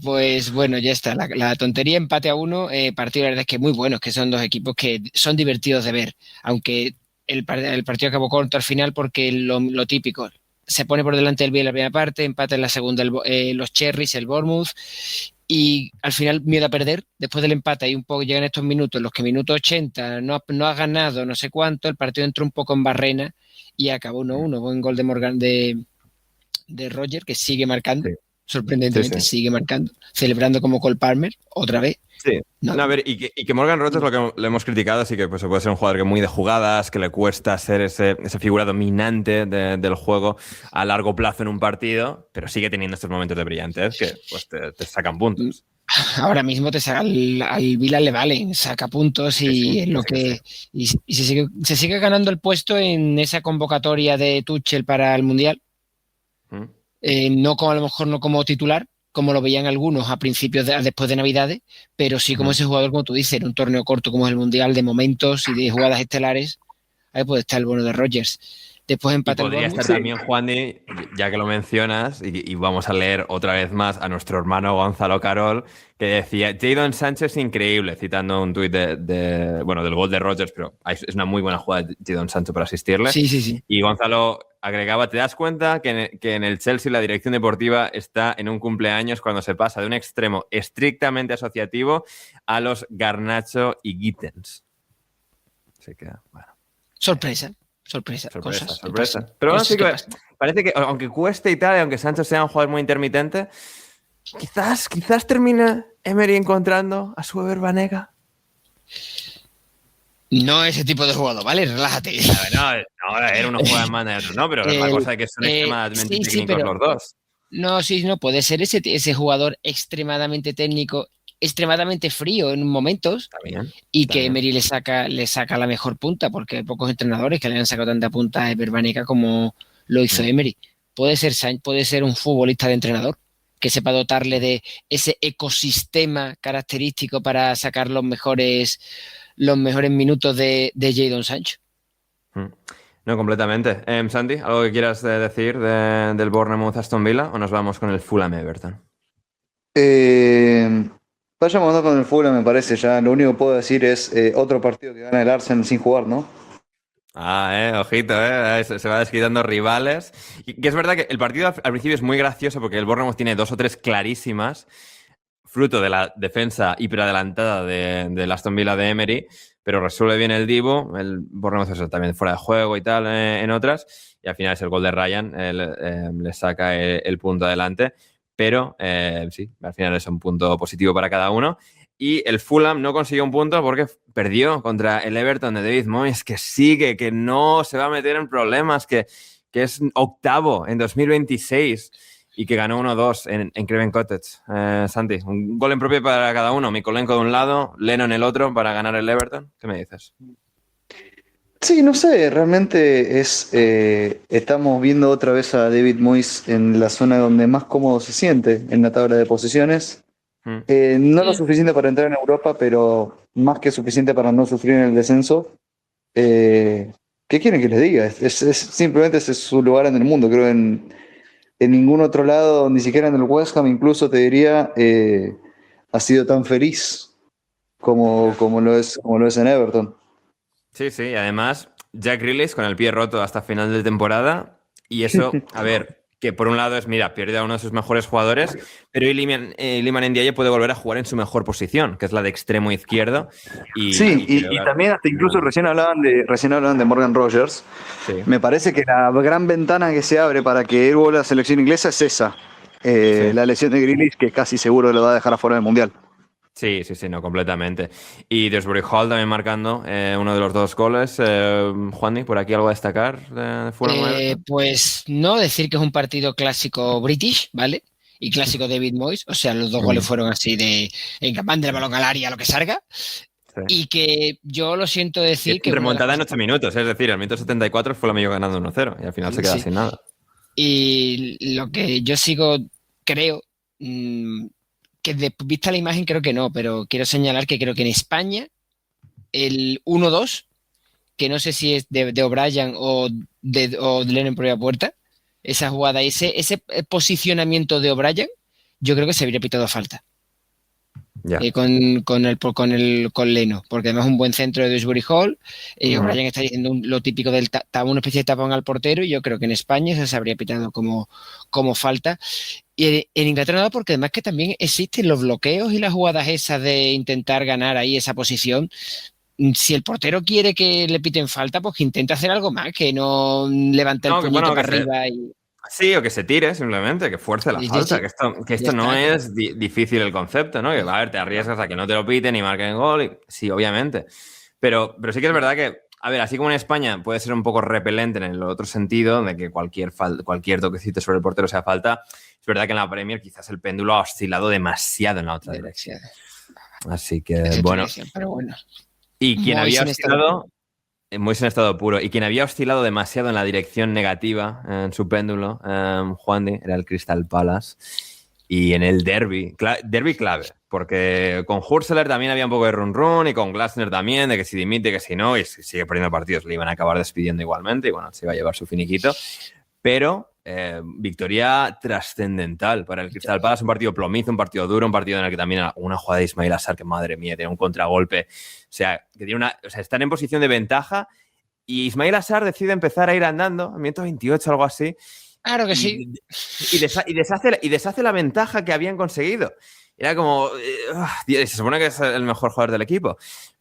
Pues bueno, ya está. La tontería, empate a 1, partido, la verdad es que muy buenos, que son 2 equipos que son divertidos de ver, aunque el partido acabó corto al final porque lo típico, se pone por delante el Villa en la primera parte, empata en la segunda los Cherries, el Bournemouth, y al final miedo a perder. Después del empate y un poco llegan estos minutos, los que minuto 80 no ha ganado no sé cuánto, el partido entró un poco en barrena y acabó 1-1. Buen gol de Morgan de Roger, que sigue marcando, sorprendentemente sigue marcando, celebrando como Cole Palmer otra vez. Sí. No, a ver, y que Morgan Rogers, lo que le hemos criticado, así que pues, puede ser un jugador que muy de jugadas, que le cuesta ser esa figura dominante del juego a largo plazo en un partido, pero sigue teniendo estos momentos de brillantez que pues, te sacan puntos. Ahora mismo al Vila le valen, saca puntos y es lo que y se sigue ganando el puesto en esa convocatoria de Tuchel para el Mundial. No como a lo mejor no como titular, como lo veían algunos a principios después de Navidades, pero sí como ese jugador, como tú dices, en un torneo corto como es el Mundial, de momentos y de jugadas estelares, ahí puede estar el bono de Rodgers. Después empata el podría estar también, Juani, ya que lo mencionas, y vamos a leer otra vez más a nuestro hermano Gonzalo Carol, que decía, Jadon Sánchez increíble, citando un tuit del gol de Rodgers, pero es una muy buena jugada de Jadon Sánchez para asistirle. Sí. Y Gonzalo agregaba, ¿te das cuenta que en el Chelsea la dirección deportiva está en un cumpleaños cuando se pasa de un extremo estrictamente asociativo a los Garnacho y Gittens? Así que, bueno. Sorpresa. Pero bueno, sí que parece que, aunque cueste y tal, aunque Sánchez sea un jugador muy intermitente, quizás termine Emery encontrando a su Ever Banega? No ese tipo de jugador, ¿vale? Relájate. No, era uno juega en manda y otro no, pero es la cosa de que son extremadamente técnicos los dos. No, puede ser ese jugador extremadamente técnico, extremadamente frío en momentos, y que Emery le saca la mejor punta, porque hay pocos entrenadores que le han sacado tanta punta a Ever Banega como lo hizo Emery. Puede ser un futbolista de entrenador que sepa dotarle de ese ecosistema característico para sacar los mejores minutos de Jadon Sancho. No, completamente. Santi, ¿algo que quieras decir del Bournemouth Aston Villa o nos vamos con el Fulham Everton? Vayamos con el Fulham, me parece. Ya lo único que puedo decir es otro partido que gana el Arsenal sin jugar, ¿no? Ojito, se va desquitando rivales. Y que es verdad que el partido al principio es muy gracioso porque el Bournemouth tiene 2 o 3 clarísimas, fruto de la defensa hiperadelantada del Aston Villa de Emery, pero resuelve bien el Divo, el Bournemouth es también fuera de juego y tal en otras, y al final es el gol de Ryan, le saca el punto adelante, pero sí, al final es un punto positivo para cada uno. Y el Fulham no consiguió un punto porque perdió contra el Everton de David Moyes, que sigue, que no se va a meter en problemas, que es octavo en 2026 y que ganó 1-2 en Craven Cottage. Santi, un gol en propio para cada uno. Mikolenko de un lado, Leno en el otro para ganar el Everton. ¿Qué me dices? Sí, no sé, realmente estamos viendo otra vez a David Moyes en la zona donde más cómodo se siente en la tabla de posiciones. No lo suficiente para entrar en Europa, pero más que suficiente para no sufrir en el descenso. ¿Qué quieren que les diga? Simplemente ese es su lugar en el mundo. Creo en ningún otro lado, ni siquiera en el West Ham, incluso te diría, ha sido tan feliz como lo es en Everton. Sí, y además Jack Grealish con el pie roto hasta final de temporada, y eso, a ver, que por un lado es, mira, pierde a uno de sus mejores jugadores, pero Iliman Ndiaye puede volver a jugar en su mejor posición, que es la de extremo izquierdo. Y también hasta incluso recién hablaban de Morgan Rogers. Sí. Me parece que la gran ventana que se abre para que él vuelva a la selección inglesa es esa. La lesión de Grealish, que casi seguro lo va a dejar afuera del Mundial. Sí, no, completamente. Y Dewsbury Hall también marcando uno de los 2 goles. Juanmi, ¿por aquí algo a destacar de Fulham? Pues no, decir que es un partido clásico British, ¿vale? Y clásico David Moyes, o sea, los 2 goles fueron así de encapando el balón al área, lo que salga. Sí. Y que yo lo siento decir que... Remontada en 8 minutos, es decir, al minuto 74 fue el amigo ganando 1-0 y al final se queda sin nada. Y lo que yo creo... que vista la imagen creo que no, pero quiero señalar que creo que en España el 1-2, que no sé si es de O'Brien o de Leno en propia puerta, esa jugada, ese posicionamiento de O'Brien, yo creo que se habría pitado falta. Con Leno, porque además es un buen centro de Dewsbury Hall. O'Brien está diciendo lo típico del una especie de tapón al portero, y yo creo que en España eso se habría pitado como falta. Y en Inglaterra no, porque además que también existen los bloqueos y las jugadas esas de intentar ganar ahí esa posición. Si el portero quiere que le piten falta, pues que intente hacer algo más, que no levante el puñito para arriba. Sí, o que se tire simplemente, que fuerce la falta, que esto no es difícil el concepto, ¿no? Que, a ver, te arriesgas a que no te lo piten y marquen gol, sí, obviamente. Pero sí que es verdad que, a ver, así como en España puede ser un poco repelente en el otro sentido, de que cualquier toquecito sobre el portero sea falta, es verdad que en la Premier quizás el péndulo ha oscilado demasiado en la otra dirección. Así que, bueno. Pero bueno. Y quien había oscilado... Muy en estado puro. Y quien había oscilado demasiado en la dirección negativa en su péndulo, Juandi, era el Crystal Palace. Y en el derby clave, porque con Hurseler también había un poco de run y con Glasner también, de que si dimite, que si no, y si sigue perdiendo partidos le iban a acabar despidiendo igualmente, y bueno, se iba a llevar su finiquito. Pero victoria trascendental para el Crystal Palace, un partido plomizo, un partido duro, un partido en el que también una jugada de Ismail Assar, que madre mía, tiene un contragolpe, o sea, están en posición de ventaja, y Ismail Assar decide empezar a ir andando, a minuto 28, algo así. Claro que sí. Y deshace la ventaja que habían conseguido. Era como... se supone que es el mejor jugador del equipo.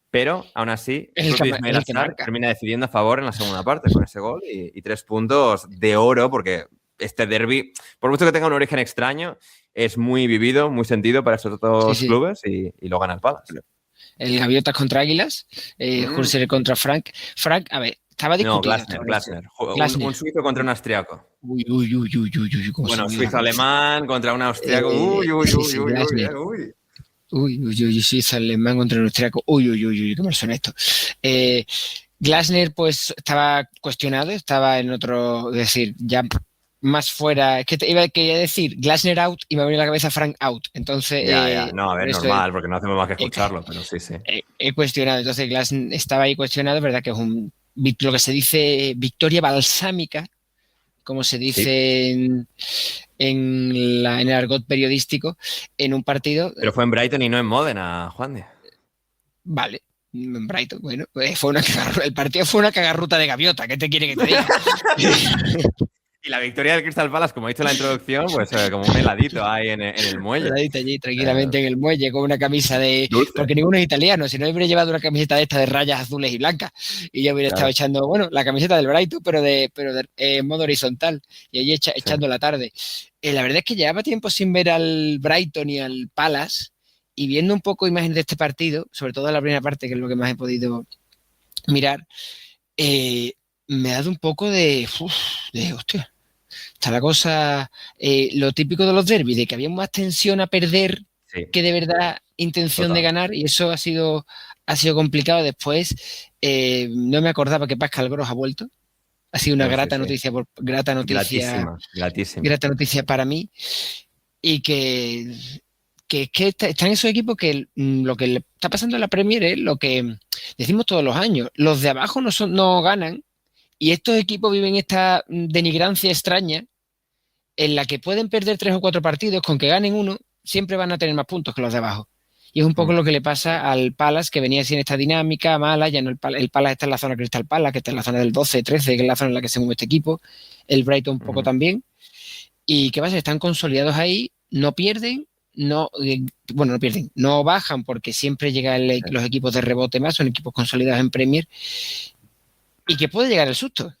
Pero, aún así, Ismail Assar termina decidiendo a favor en la segunda parte con ese gol y 3 puntos de oro, porque este derbi, por mucho que tenga un origen extraño, es muy vivido, muy sentido para estos dos clubes y lo gana el Palace. El Gaviotas contra Águilas, Hülser contra Frank. Frank, a ver, estaba discutido. No, Glasner. Un suizo contra un austriaco. Uy. Bueno, suizo-alemán contra un austriaco. Suizo-alemán contra un austriaco. Qué mal son estos. Glasner, pues, estaba cuestionado, estaba en otro, es decir, ya más fuera. Es que quería decir Glasner out y me venía a la cabeza Frank out. Entonces. No, a ver, normal, porque no hacemos más que escucharlo, pero sí. He cuestionado. Entonces, Glasner estaba ahí cuestionado, es verdad que es lo que se dice victoria balsámica, como se dice en el argot periodístico, en un partido. Pero fue en Brighton y no en Módena, Juan de. Vale. En Brighton, bueno, el partido fue una cagarruta de gaviota, ¿qué te quiere que te diga? Y la victoria del Crystal Palace, como he dicho en la introducción, pues como un heladito ahí en el muelle. Un heladito allí, tranquilamente en el muelle, con una camisa de... Dulce. Porque ninguno es italiano, si no hubiera llevado una camiseta de esta de rayas azules y blancas. Y yo hubiera estado echando, la camiseta del Brighton, pero en modo horizontal. Y allí echando la tarde. La verdad es que llevaba tiempo sin ver al Brighton y al Palace, y viendo un poco imágenes de este partido, sobre todo la primera parte, que es lo que más he podido mirar, me ha dado un poco de hostia. Está la cosa, lo típico de los derbis, de que había más tensión a perder que de verdad intención de ganar, y eso ha sido complicado. Después, no me acordaba que Pascal Gross ha vuelto. Ha sido una grata noticia para mí, y que están esos equipos que lo que le está pasando en la Premier es lo que decimos todos los años: los de abajo no ganan, y estos equipos viven esta denigrancia extraña en la que pueden perder 3 o 4 partidos, con que ganen uno siempre van a tener más puntos que los de abajo. Y es un poco lo que le pasa al Palace, que venía así en esta dinámica mala. Ya no, el Palace está en la zona Crystal Palace, que está en la zona del 12, 13, que es la zona en la que se mueve este equipo. El Brighton un poco también. ¿Y qué pasa? Están consolidados ahí, no pierden, no pierden, no bajan, porque siempre llegan los equipos de rebote más, son equipos consolidados en Premier. Y que puede llegar el susto.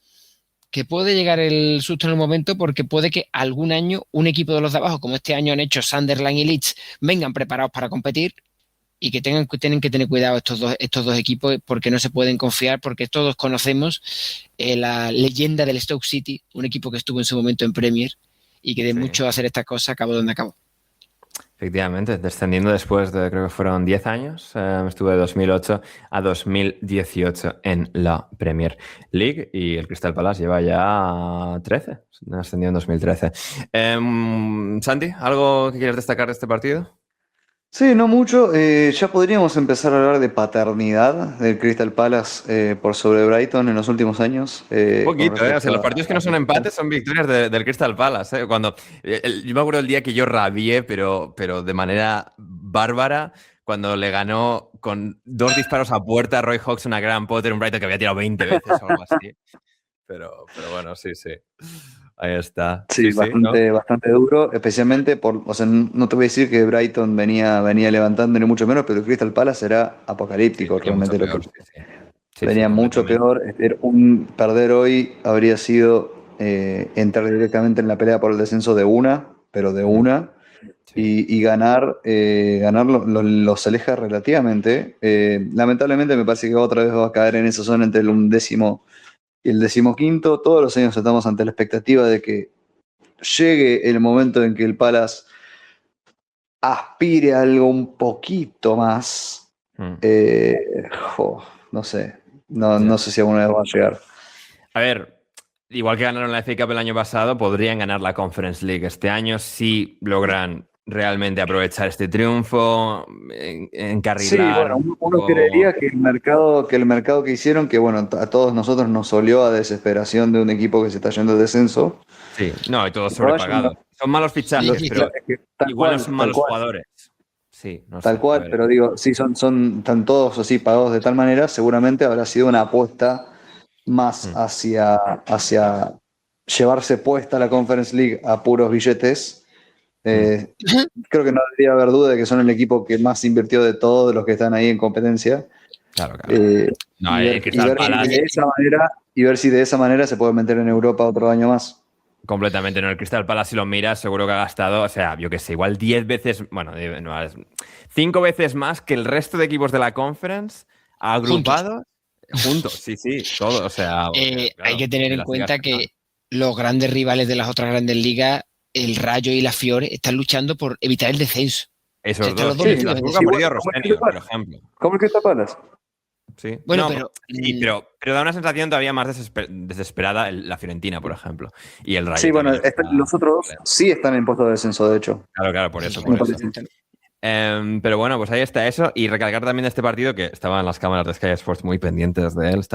En un momento, porque puede que algún año un equipo de los de abajo, como este año han hecho Sunderland y Leeds, vengan preparados para competir, y que tienen que tener cuidado estos dos equipos, porque no se pueden confiar, porque todos conocemos la leyenda del Stoke City, un equipo que estuvo en su momento en Premier y que de mucho hacer estas cosas acabó donde acabó. Efectivamente, descendiendo después de, creo que fueron 10 años, estuve de 2008 a 2018 en la Premier League, y el Crystal Palace lleva ya 13, ascendió en 2013. Santi, ¿algo que quieras destacar de este partido? Sí, no mucho. Ya podríamos empezar a hablar de paternidad del Crystal Palace por sobre Brighton en los últimos años. Un poquito, o sea, los partidos que no son empates son victorias del Crystal Palace. Yo me acuerdo el día que yo rabié, pero de manera bárbara, cuando le ganó con 2 disparos a puerta a Roy Hodgson a Graham Potter, un Brighton que había tirado 20 veces o algo así. Pero bueno, sí. Ahí está. Sí, bastante duro, especialmente no te voy a decir que Brighton venía levantando ni mucho menos, pero el Crystal Palace era apocalíptico, realmente. Venía mucho peor. Perder hoy habría sido entrar directamente en la pelea por el descenso de una. Y ganar los aleja relativamente. Lamentablemente me parece que otra vez va a caer en esa zona entre el 11º y el 15º. Todos los años estamos ante la expectativa de que llegue el momento en que el Palace aspire a algo un poquito más. No sé. No sé si alguna vez va a llegar. A ver, igual que ganaron la FA Cup el año pasado, podrían ganar la Conference League este año si logran realmente aprovechar este triunfo, encarrilar. Sí, uno creería que el mercado que hicieron, que a todos nosotros nos olió a desesperación de un equipo que se está yendo al descenso. Sí, no, y todos sobrepagados. Son malos fichajes, pero igual son malos jugadores. Sí, tal cual, pero digo, sí, están todos así pagados de tal manera, seguramente habrá sido una apuesta más hacia llevarse puesta la Conference League a puros billetes. Creo que no debería haber duda de que son el equipo que más invirtió de todos los que están ahí en competencia. Claro. Y ver si de esa manera se puede meter en Europa otro año más. Completamente, ¿no? El Crystal Palace, si lo miras, seguro que ha gastado, o sea, yo qué sé, igual 10 veces, bueno, no, 5 veces más que el resto de equipos de la Conference agrupados. Juntos, sí, todo, o sea... Claro, hay que tener en cuenta que los grandes rivales de las otras grandes ligas, el Rayo y la Fiore, están luchando por evitar el descenso. Esos dos, sí, la Burga ha perdido Rosenio, por ejemplo. ¿Cómo el Crystal Palace? Sí. Bueno, no, pero da una sensación todavía más desesperada la Fiorentina, por ejemplo. Y el Rayo. Sí, bueno, los otros dos sí están en puesto de descenso, de hecho. Claro, por eso. Pero bueno, pues ahí está eso. Y recalcar también de este partido que estaban las cámaras de Sky Sports muy pendientes de él.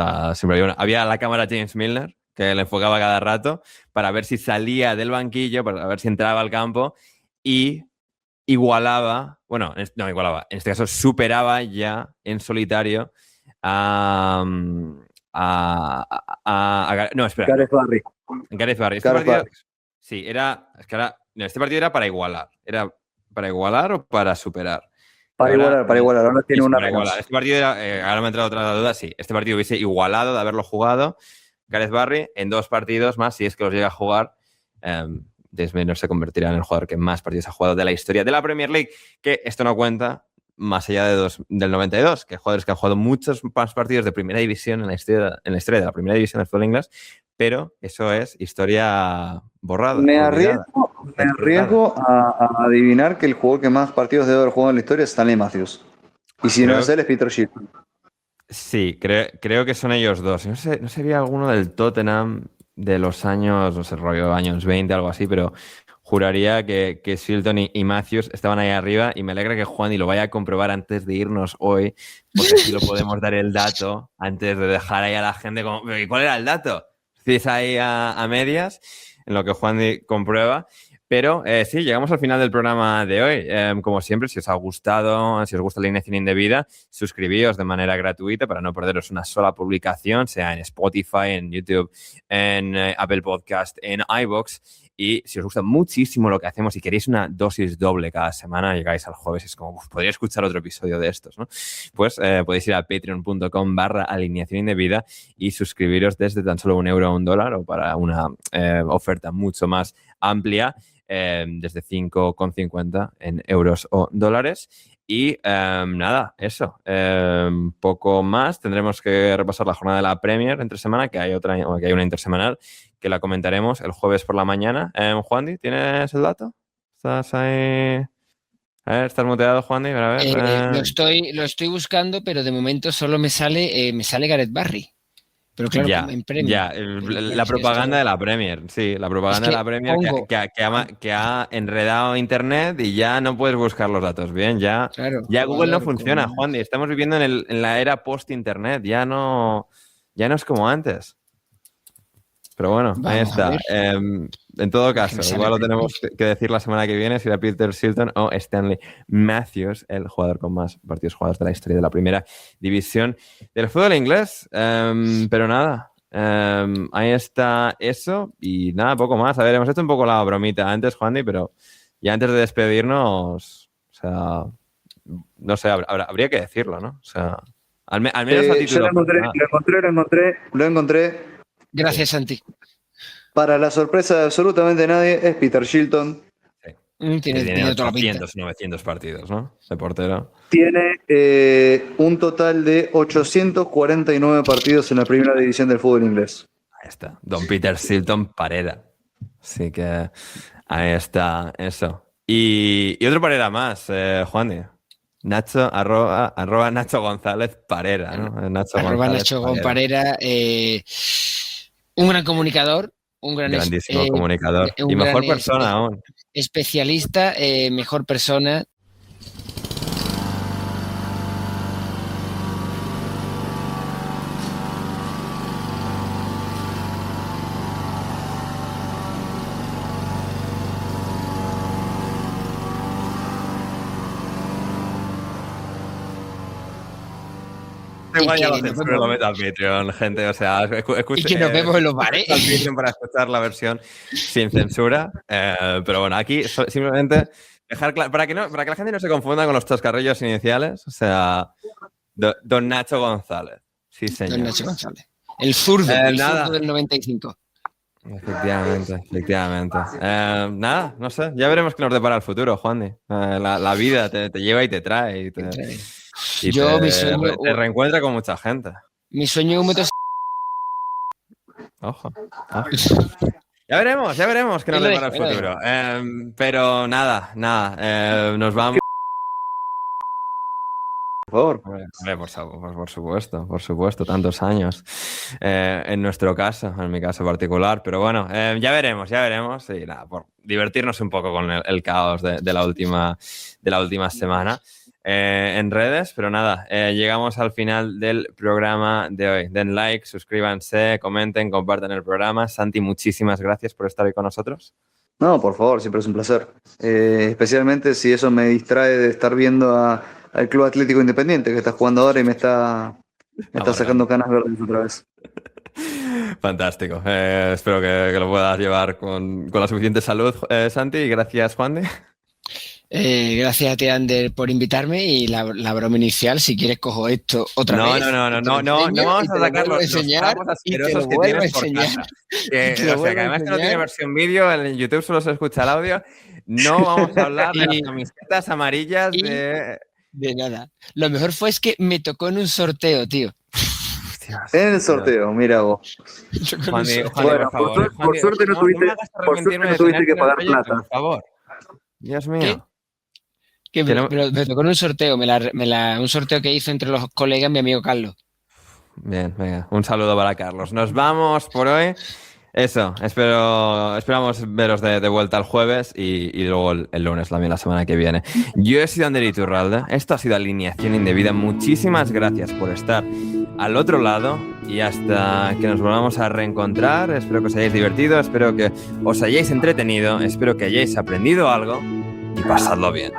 Había la cámara James Milner, que le enfocaba cada rato para ver si salía del banquillo, para ver si entraba al campo y igualaba, en este caso superaba ya en solitario no, espera. Gareth Barry. Gareth Barry. Este partido era para igualar. ¿Era para igualar o para superar? Para igualar. Ahora tiene una menos. Este partido era, ahora me ha entrado otra duda, sí. Este partido hubiese igualado de haberlo jugado Gareth Barry en 2 partidos más, si es que los llega a jugar. Desmeno se convertirá en el jugador que más partidos ha jugado de la historia de la Premier League, que esto no cuenta más allá del 92, que hay jugadores que han jugado muchos más partidos de primera división en la historia de la primera división del fútbol inglés, pero eso es historia borrada. Me arriesgo a adivinar que el jugador que más partidos debe haber jugado en la historia es Stanley Matthews. Y si no es él, es Peter Shilton. Sí, creo que son ellos dos. No sé si había alguno del Tottenham de los años, no sé, rollo años 20, algo así, pero juraría que Shilton y Matthews estaban ahí arriba y me alegra que Juan y lo vaya a comprobar antes de irnos hoy, porque así lo podemos dar el dato antes de dejar ahí a la gente como, ¿cuál era el dato? Si ahí a medias, en lo que Juan comprueba. Pero sí, llegamos al final del programa de hoy. Como siempre, si os ha gustado, si os gusta la alineación indebida, suscribíos de manera gratuita para no perderos una sola publicación, sea en Spotify, en YouTube, en Apple Podcast, en iVoox. Y si os gusta muchísimo lo que hacemos y queréis una dosis doble cada semana, llegáis al jueves y es como, podría escuchar otro episodio de estos, ¿no? Pues podéis ir a patreon.com/alineación indebida y suscribiros desde tan solo €1 o $1 o para una oferta mucho más amplia. Desde 5,50 en euros o dólares. Y nada, eso. Poco más. Tendremos que repasar la jornada de la Premier entre semana, que hay una intersemanal, que la comentaremos el jueves por la mañana. Juandi, ¿tienes el dato? ¿Estás ahí? A ver, ¿estás muteado, Juandi? A ver. Lo estoy buscando, pero de momento solo me sale Gareth Barry. Pero claro, en Premier. La propaganda de la Premier, sí, la propaganda de la Premier que ha enredado Internet y ya no puedes buscar los datos bien, ya Google no funciona, Juan, estamos viviendo en la era post-Internet, ya no es como antes. Pero bueno, ahí está. En todo caso, igual lo tenemos que decir la semana que viene si era Peter Shilton o Stanley Matthews, el jugador con más partidos jugados de la historia de la primera división del fútbol inglés. Pero nada, ahí está eso y nada, poco más. A ver, hemos hecho un poco la bromita antes, Juandi, pero ya antes de despedirnos, o sea, no sé, habría que decirlo, ¿no? O sea, al menos a título. Lo encontré. Gracias, Santi. Para la sorpresa de absolutamente nadie, es Peter Shilton. Sí. Tiene 800, 900 partidos, ¿no? De portero. Tiene un total de 849 partidos en la primera división del fútbol inglés. Ahí está. Don Peter Shilton Pareda. Así que ahí está eso. Y otro Pareda más, Juan. Nacho, arroba Nacho González Parera, ¿no? Nacho González Parera. Un gran comunicador, grandísimo comunicador y mejor persona aún. Especialista, mejor persona. Igual ya lo meto al Patreon, gente. O sea, y que nos vemos en los bares. Al Patreon para escuchar la versión sin censura. Pero bueno, aquí simplemente dejar claro, para que la gente no se confunda con los chascarrillos iniciales. O sea, Don Nacho González. Sí, señor. Don Nacho González. El zurdo del 95. Efectivamente. Nada, no sé. Ya veremos qué nos depara el futuro, Juandi. La vida te lleva y te trae. Y te reencuentra con mucha gente. Mi sueño húmedo es... Ojo. Ya veremos qué nos depara el futuro. Pero nada. Nos vamos. Por favor. Por supuesto, tantos años. En nuestro caso, en mi caso particular. Pero bueno, ya veremos. Y nada, por divertirnos un poco con el caos de la última semana en redes. Pero nada, llegamos al final del programa de hoy. Den like, suscríbanse, comenten, compartan el programa. Santi, muchísimas gracias por estar hoy con nosotros. No, por favor, siempre es un placer. Especialmente si eso me distrae de estar viendo al Club Atlético Independiente, que está jugando ahora y me está sacando canas verdes otra vez. Fantástico. Espero que lo puedas llevar con la suficiente salud, Santi. Y gracias, Juan. Gracias a ti, Ander, por invitarme, y la broma inicial, si quieres cojo esto otra vez. No vamos a sacar los trapos asquerosos que tienes por casa. O sea, que además que no tiene versión vídeo, en YouTube solo se escucha el audio. No vamos a hablar de las camisetas amarillas de nada. Lo mejor fue que me tocó en un sorteo, tío. En el sorteo, mira vos. Juan, bueno, por favor. Por suerte no tuviste que pagar plata. Por favor. Dios mío. Me tocó en un sorteo, un sorteo que hizo entre los colegas mi amigo Carlos. Bien, venga, un saludo para Carlos. Nos vamos por hoy. Eso, esperamos veros de vuelta el jueves y luego el lunes, también la semana que viene. Yo he sido Ander Iturralde, esto ha sido Alineación Indebida. Muchísimas gracias por estar al otro lado y hasta que nos volvamos a reencontrar. Espero que os hayáis divertido, espero que os hayáis entretenido, espero que hayáis aprendido algo y pasadlo bien.